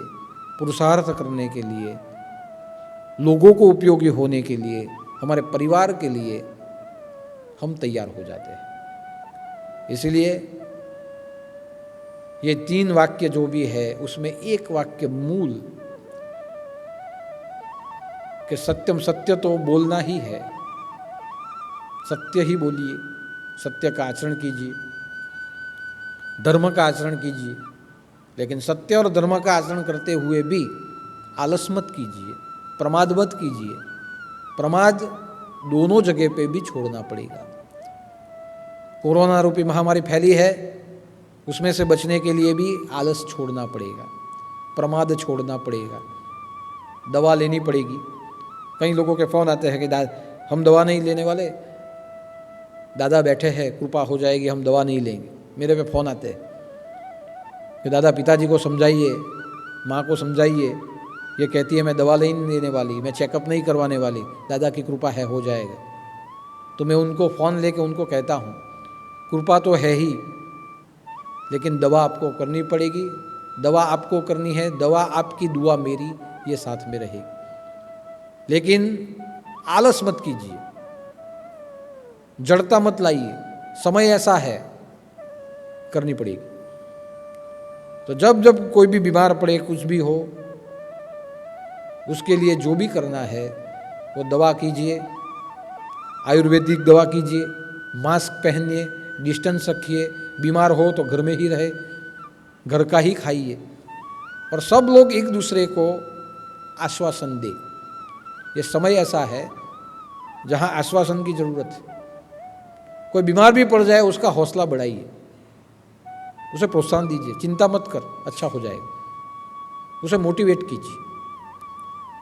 पुरुषार्थ करने के लिए, लोगों को उपयोगी होने के लिए, हमारे परिवार के लिए हम तैयार हो जाते हैं। इसलिए ये 3 वाक्य जो भी है उसमें एक वाक्य मूल कि सत्यम, सत्य तो बोलना ही है, सत्य ही बोलिए, सत्य का आचरण कीजिए, धर्म का आचरण कीजिए। लेकिन सत्य और धर्म का आचरण करते हुए भी आलस मत कीजिए, प्रमाद मत कीजिए। प्रमाद दोनों जगह पे भी छोड़ना पड़ेगा। कोरोना रूपी महामारी फैली है, उसमें से बचने के लिए भी आलस छोड़ना पड़ेगा, प्रमाद छोड़ना पड़ेगा, दवा लेनी पड़ेगी। कई लोगों के फ़ोन आते हैं कि हम दवा नहीं लेने वाले, दादा बैठे हैं, कृपा हो जाएगी, हम दवा नहीं लेंगे। मेरे पे फ़ोन आते हैं कि दादा पिताजी को समझाइए, माँ को समझाइए, ये कहती है मैं दवा नहीं लेने वाली, मैं चेकअप नहीं करवाने वाली, दादा की कृपा है हो जाएगा। तो मैं उनको फ़ोन लेके उनको कहता हूँ, कृपा तो है ही, लेकिन दवा आपको करनी पड़ेगी। दवा आपको करनी है, दवा आपकी, दुआ मेरी, ये साथ में रहेगी। लेकिन आलस मत कीजिए, जड़ता मत लाइए, समय ऐसा है करनी पड़ेगी। तो जब जब कोई भी बीमार पड़े, कुछ भी हो, उसके लिए जो भी करना है वो दवा कीजिए, आयुर्वेदिक दवा कीजिए, मास्क पहनिए, डिस्टेंस रखिए, बीमार हो तो घर में ही रहे, घर का ही खाइए, और सब लोग एक दूसरे को आश्वासन दे। ये समय ऐसा है जहाँ आश्वासन की ज़रूरत है। कोई बीमार भी पड़ जाए उसका हौसला बढ़ाइए, उसे प्रोत्साहन दीजिए, चिंता मत कर, अच्छा हो जाएगा, उसे मोटिवेट कीजिए।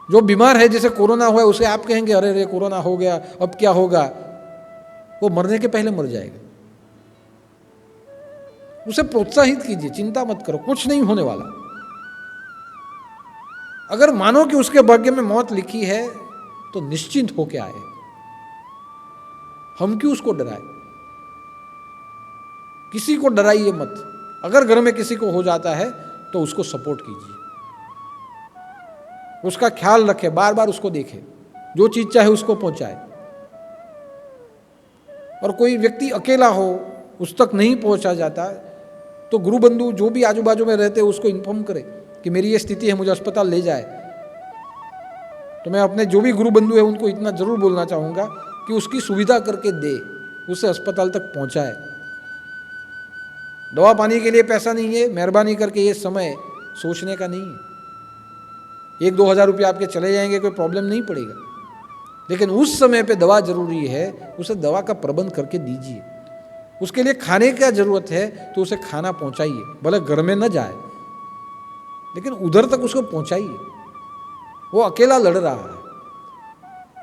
जो बीमार है, जैसे कोरोना हुआ है, उसे आप कहेंगे अरे रे कोरोना हो गया, अब क्या होगा, वो मरने के पहले मर जाएगा। उसे प्रोत्साहित कीजिए, चिंता मत करो, कुछ नहीं होने वाला। अगर मानो कि उसके भाग्य में मौत लिखी है तो निश्चिंत होके आए, हम क्यों उसको डराए? किसी को डराइए मत। अगर घर में किसी को हो जाता है तो उसको सपोर्ट कीजिए, उसका ख्याल रखें, बार बार उसको देखें, जो चीज चाहे उसको पहुंचाए। और कोई व्यक्ति अकेला हो, उस तक नहीं पहुंचा जाता, तो गुरु बंधु जो भी आजू बाजू में रहते हैं उसको इन्फॉर्म करें कि मेरी ये स्थिति है, मुझे अस्पताल ले जाए। तो मैं अपने जो भी गुरु बंधु है उनको इतना जरूर बोलना चाहूँगा कि उसकी सुविधा करके दे, उसे अस्पताल तक पहुँचाए। दवा पानी के लिए पैसा नहीं है, मेहरबानी करके ये समय सोचने का नहीं है। 1-2 हज़ार रुपये आपके चले जाएंगे, कोई प्रॉब्लम नहीं पड़ेगा, लेकिन उस समय पे दवा जरूरी है, उसे दवा का प्रबंध करके दीजिए। उसके लिए खाने का जरूरत है तो उसे खाना पहुंचाइए, भले घर में न जाए लेकिन उधर तक उसको पहुंचाइए। वो अकेला लड़ रहा है,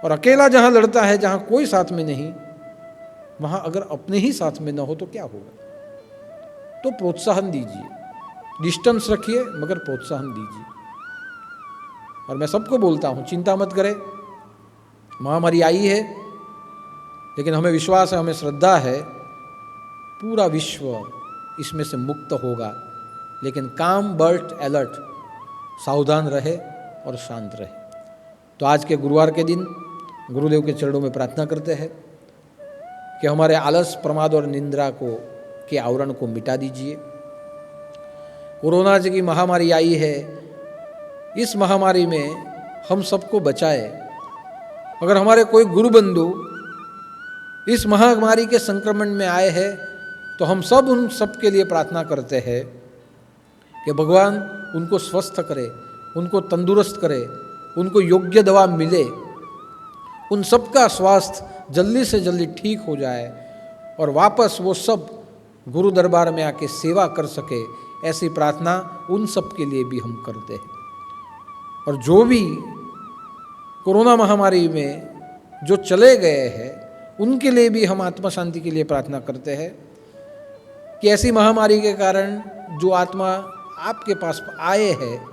और अकेला जहां लड़ता है, जहां कोई साथ में नहीं, वहां अगर अपने ही साथ में न हो तो क्या होगा। तो प्रोत्साहन दीजिए, डिस्टेंस रखिए मगर प्रोत्साहन दीजिए। और मैं सबको बोलता हूं, चिंता मत करें, महामारी आई है लेकिन हमें विश्वास है, हमें श्रद्धा है, पूरा विश्व इसमें से मुक्त होगा। लेकिन काम बर्ट अलर्ट, सावधान रहे और शांत रहे। तो आज के गुरुवार के दिन गुरुदेव के चरणों में प्रार्थना करते हैं कि हमारे आलस, प्रमाद और निंद्रा के आवरण को मिटा दीजिए। कोरोना की महामारी आई है, इस महामारी में हम सबको बचाए। अगर हमारे कोई गुरु बंधु इस महामारी के संक्रमण में आए हैं तो हम सब उन सब के लिए प्रार्थना करते हैं कि भगवान उनको स्वस्थ करे, उनको तंदुरुस्त करे, उनको योग्य दवा मिले, उन सब का स्वास्थ्य जल्दी से जल्दी ठीक हो जाए और वापस वो सब गुरु दरबार में आके सेवा कर सके। ऐसी प्रार्थना उन सब के लिए भी हम करते हैं। और जो भी कोरोना महामारी में जो चले गए हैं उनके लिए भी हम आत्मा शांति के लिए प्रार्थना करते हैं कि ऐसी महामारी के कारण जो आत्मा आपके पास आए हैं,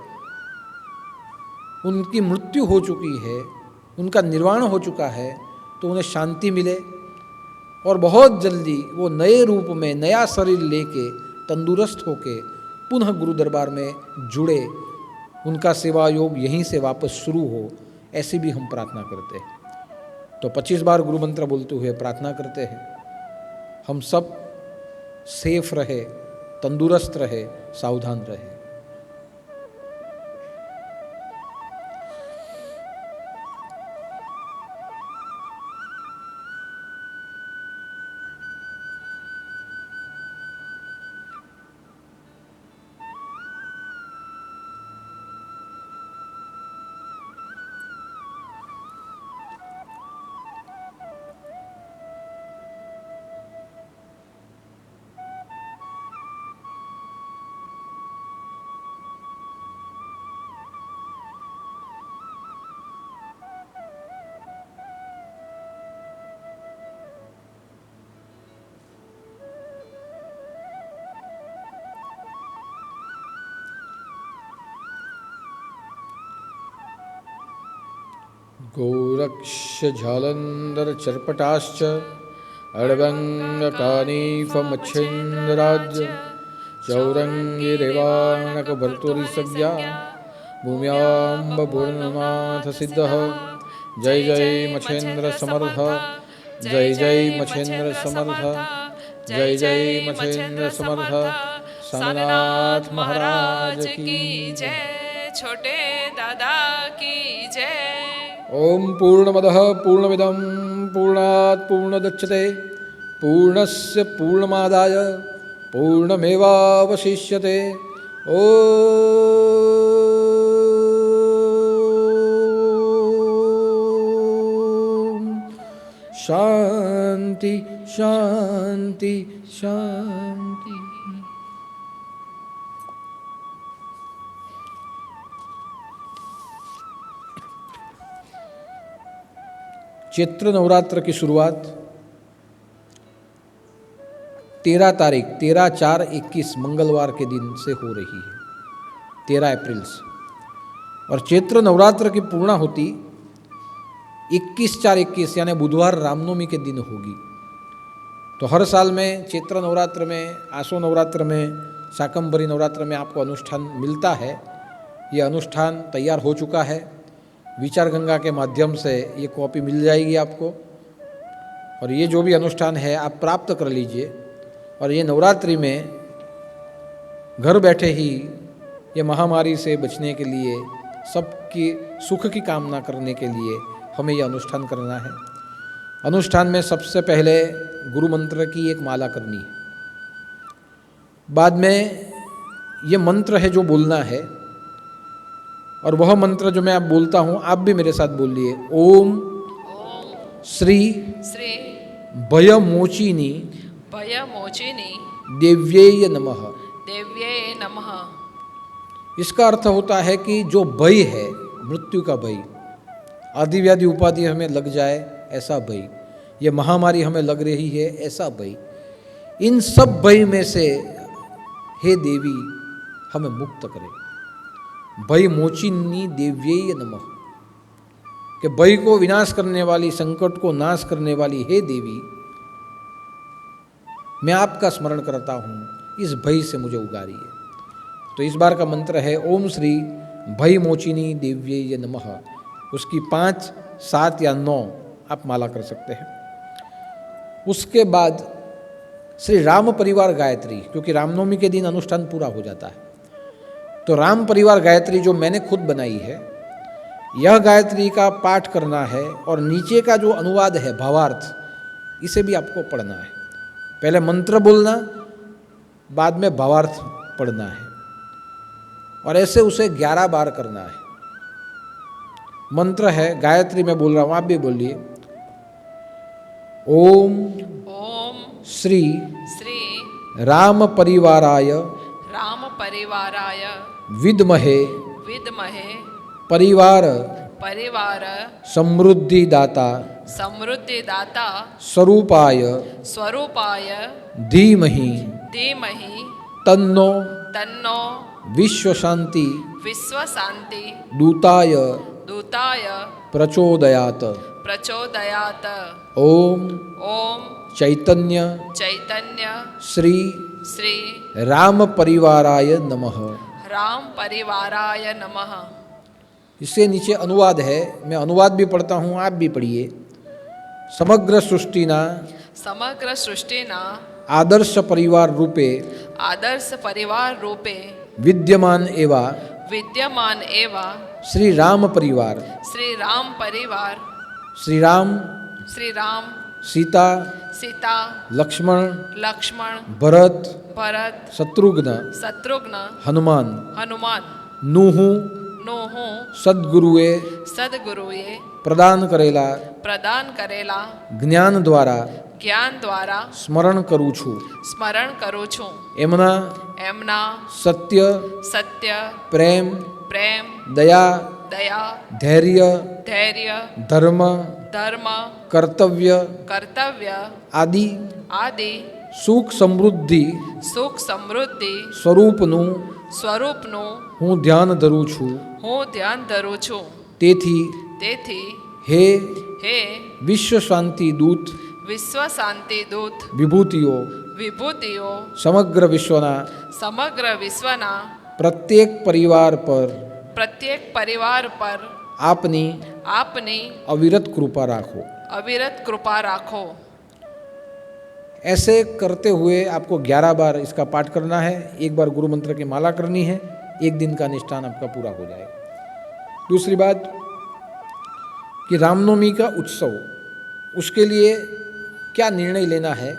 उनकी मृत्यु हो चुकी है, उनका निर्वाण हो चुका है, तो उन्हें शांति मिले और बहुत जल्दी वो नए रूप में नया शरीर लेके तंदुरुस्त होके पुनः गुरु दरबार में जुड़े, उनका सेवा योग यहीं से वापस शुरू हो, ऐसी भी हम प्रार्थना करते हैं। तो 25 बार गुरु मंत्र बोलते हुए प्रार्थना करते हैं, हम सब सेफ रहे, तंदुरुस्त रहे, सावधान रहे। गोरक्ष झालंधर चरपटाश्च अड़बंगकानीफमच्छिन्द्रराज्य चौरंगी रेवाणक भर्तुरिसव्या भूम्याम्ब पूर्णनाथ सिद्धः। जय जय मच्छिन्द्र समर्थ, जय जय मच्छिन्द्र समर्थ, जय जय मच्छिन्द्र समर्थ। स्वामीनाथ महाराज की जय, छोटे दादा की जय। ओम पूर्णमदः पूर्णमिदं पूर्णात् पूर्णदच्यते पूर्णस्य पूर्णमादाय पूर्णमेवावशिष्यते। ओम शांति शांति शांति। चैत्र नवरात्र की शुरुआत 13 तारीख 13/4/21 मंगलवार के दिन से हो रही है, 13 अप्रैल से। और चैत्र नवरात्र की पूर्णाहुति 21/4/21 यानी बुधवार रामनवमी के दिन होगी। तो हर साल में चैत्र नवरात्र में, आसो नवरात्र में, शाकंभरी नवरात्र में आपको अनुष्ठान मिलता है। ये अनुष्ठान तैयार हो चुका है, विचार गंगा के माध्यम से ये कॉपी मिल जाएगी आपको। और ये जो भी अनुष्ठान है आप प्राप्त कर लीजिए। और ये नवरात्रि में घर बैठे ही ये महामारी से बचने के लिए, सबकी सुख की कामना करने के लिए हमें ये अनुष्ठान करना है। अनुष्ठान में सबसे पहले गुरु मंत्र की एक माला करनी है। बाद में ये मंत्र है जो बोलना है, और वह मंत्र जो मैं आप बोलता हूँ आप भी मेरे साथ बोलिए। ओम ओम श्री श्री भयमोचिनी भयमोचिनी देव्येय नमः। देव्ये नमः। इसका अर्थ होता है कि जो भय है, मृत्यु का भय, आदि व्याधि उपाधि हमें लग जाए ऐसा भय, ये महामारी हमें लग रही है ऐसा भय, इन सब भय में से हे देवी हमें मुक्त करें। भय मोचिनी देव्येय नमः, कि भय को विनाश करने वाली, संकट को नाश करने वाली हे देवी, मैं आपका स्मरण करता हूँ, इस भय से मुझे उगारिए। तो इस बार का मंत्र है ओम श्री भय मोचिनी देव्येय नमः। उसकी 5, 7 या 9 आप माला कर सकते हैं। उसके बाद श्री राम परिवार गायत्री, क्योंकि रामनवमी के दिन अनुष्ठान पूरा हो जाता है, तो राम परिवार गायत्री जो मैंने खुद बनाई है, यह गायत्री का पाठ करना है, और नीचे का जो अनुवाद है भावार्थ, इसे भी आपको पढ़ना है। पहले मंत्र बोलना, बाद में भावार्थ पढ़ना है, और ऐसे उसे 11 बार करना है। मंत्र है, गायत्री मैं बोल रहा हूँ, आप भी बोलिए। ओम ओम श्री श्री राम परिवाराय राम परिवाराय विद्महे विद्महे परिवार परिवार समृद्धिदाता समृद्धिदाता स्वरूपाय स्वरूपाय धीमहि धीमहि तन्नो तन्नो विश्व शांति विश्व शांति दूताय दूताय प्रचोदयात। प्रचोदयात। ओम ओम चैतन्य चैतन्य श्री श्री राम परिवाराय नमः। राम परिवाराय नमः। इससे नीचे अनुवाद है, मैं अनुवाद भी पढ़ता हूँ, आप भी पढ़िए। समग्र सृष्टिना समग्र सृष्टिना आदर्श परिवार रूपे आदर्श परिवार रूपे विद्यमान एवा विद्यमान एवं श्री राम परिवार, श्री राम परिवार, श्री राम श्री राम सीता सीता लक्ष्मण लक्ष्मण भरत भरत शत्रुघ्न शत्रुघ्न हनुमान हनुमान नूह नूह सद्गुरुए सदगुरुए प्रदान करेला ज्ञान द्वारा स्मरण करूँ छू। स्मरण करूँ छू। एमना सत्य सत्य प्रेम प्रेम दया धैर्य धर्म धर्म कर्तव्य आदि सुख समृद्धि સ્વરૂપનું હું ધ્યાન ધરું છું। હું ધ્યાન ધરું છું। તેથી હે હે વિશ્વ શાંતિ દૂત વિશ્વ શાંતિ દૂત વિભૂતિઓ સમગ્ર વિશ્વના પ્રત્યેક પરિવાર પર આપની અવિરત કૃપા રાખો। ऐसे करते हुए आपको 11 बार इसका पाठ करना है। एक बार गुरु मंत्र की माला करनी है, एक दिन का निष्ठान आपका पूरा हो जाएगा। दूसरी बात कि रामनवमी का उत्सव, उसके लिए क्या निर्णय लेना है,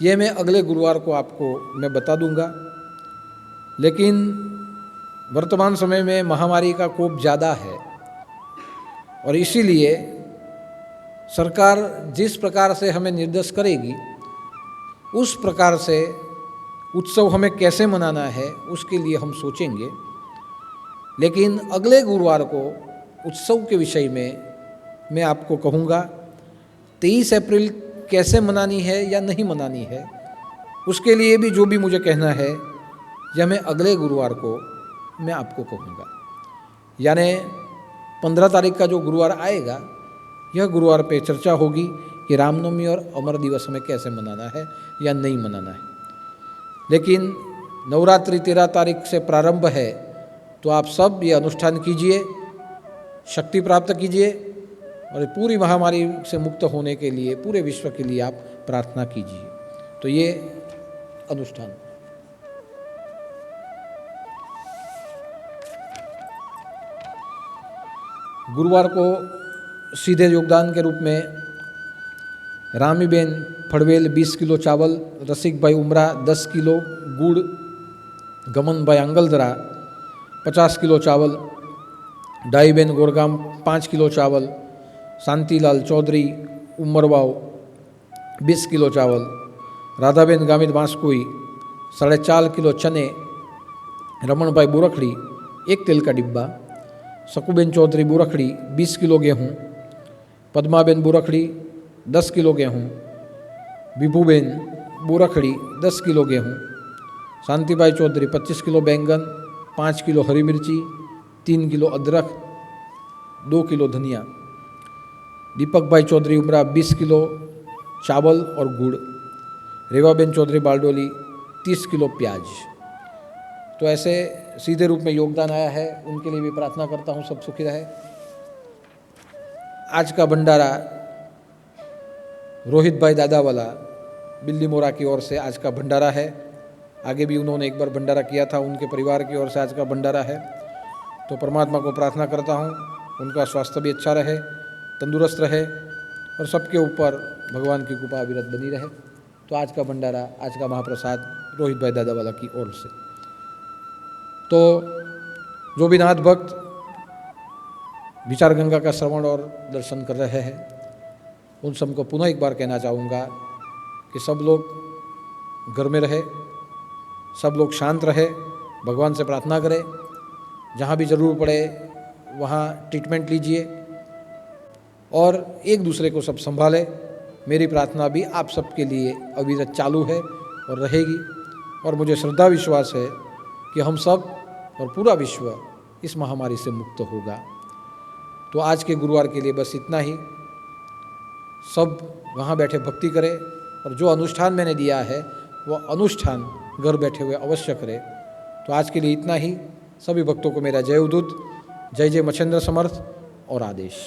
ये मैं अगले गुरुवार को आपको मैं बता दूंगा। लेकिन वर्तमान समय में महामारी का कोप ज़्यादा है, और इसीलिए सरकार जिस प्रकार से हमें निर्देश करेगी उस प्रकार से उत्सव हमें कैसे मनाना है उसके लिए हम सोचेंगे। लेकिन अगले गुरुवार को उत्सव के विषय में मैं आपको कहूँगा 23 अप्रैल कैसे मनानी है या नहीं मनानी है, उसके लिए भी जो भी मुझे कहना है यह मैं अगले गुरुवार को मैं आपको कहूँगा। यानी 15 तारीख का जो गुरुवार आएगा, यह गुरुवार पे चर्चा होगी कि रामनवमी और अमर दिवस हमें कैसे मनाना है या नहीं मनाना है। लेकिन नवरात्रि 13 तारीख से प्रारंभ है, तो आप सब ये अनुष्ठान कीजिए, शक्ति प्राप्त कीजिए, और पूरी महामारी से मुक्त होने के लिए पूरे विश्व के लिए आप प्रार्थना कीजिए। तो ये अनुष्ठान गुरुवार को सीधे योगदान के रूप में रामीबेन फड़वेल 20 किलो चावल, रसिक भाई उमरा 10 किलो गुड़, गमन भाई अंगलदरा 50 किलो चावल, डाईबेन गोरगाम 5 किलो चावल, शांतिलाल चौधरी उमरवाव 20 किलो चावल, राधाबेन गामित बांसकोई 4.5 किलो चने, रमण भाई बुरखड़ी 1 तेल का डिब्बा, सकूबेन चौधरी बुरखड़ी 20 किलो गेहूँ, पद्माबेन बुरखड़ी 10 किलो गेहूँ, विभूबेन बुरखड़ी 10 किलो गेहूँ, शांतिभाई चौधरी 25 किलो बैंगन, 5 किलो हरी मिर्ची, 3 किलो अदरक, 2 किलो धनिया, दीपक भाई चौधरी उमरा 20 किलो चावल और गुड़, रेवाबेन चौधरी बालडोली 30 किलो प्याज। तो ऐसे सीधे रूप में योगदान आया है, उनके लिए भी प्रार्थना करता हूँ सब सुखी रहे। आज का भंडारा रोहित भाई दादावाला बिल्ली मोरा की ओर से आज का भंडारा है। आगे भी उन्होंने एक बार भंडारा किया था, उनके परिवार की ओर से आज का भंडारा है। तो परमात्मा को प्रार्थना करता हूँ उनका स्वास्थ्य भी अच्छा रहे, तंदुरुस्त रहे और सबके ऊपर भगवान की कृपा अविरत बनी रहे। तो आज का भंडारा, आज का महाप्रसाद रोहित भाई दादावाला की ओर से। तो जो भी नाथ भक्त विचार गंगा का श्रवण और दर्शन कर रहे हैं, उन सबको पुनः एक बार कहना चाहूँगा कि सब लोग घर में रहे, सब लोग शांत रहे, भगवान से प्रार्थना करें, जहाँ भी ज़रूर पड़े वहाँ ट्रीटमेंट लीजिए और एक दूसरे को सब संभालें। मेरी प्रार्थना भी आप सबके लिए अविरत चालू है और रहेगी, और मुझे श्रद्धा विश्वास है कि हम सब और पूरा विश्व इस महामारी से मुक्त होगा। तो आज के गुरुवार के लिए बस इतना ही। सब वहाँ बैठे भक्ति करें और जो अनुष्ठान मैंने दिया है वो अनुष्ठान घर बैठे हुए अवश्य करें। तो आज के लिए इतना ही। सभी भक्तों को मेरा जय उदुत, जय जय मच्छेंद्र समर्थ और आदेश।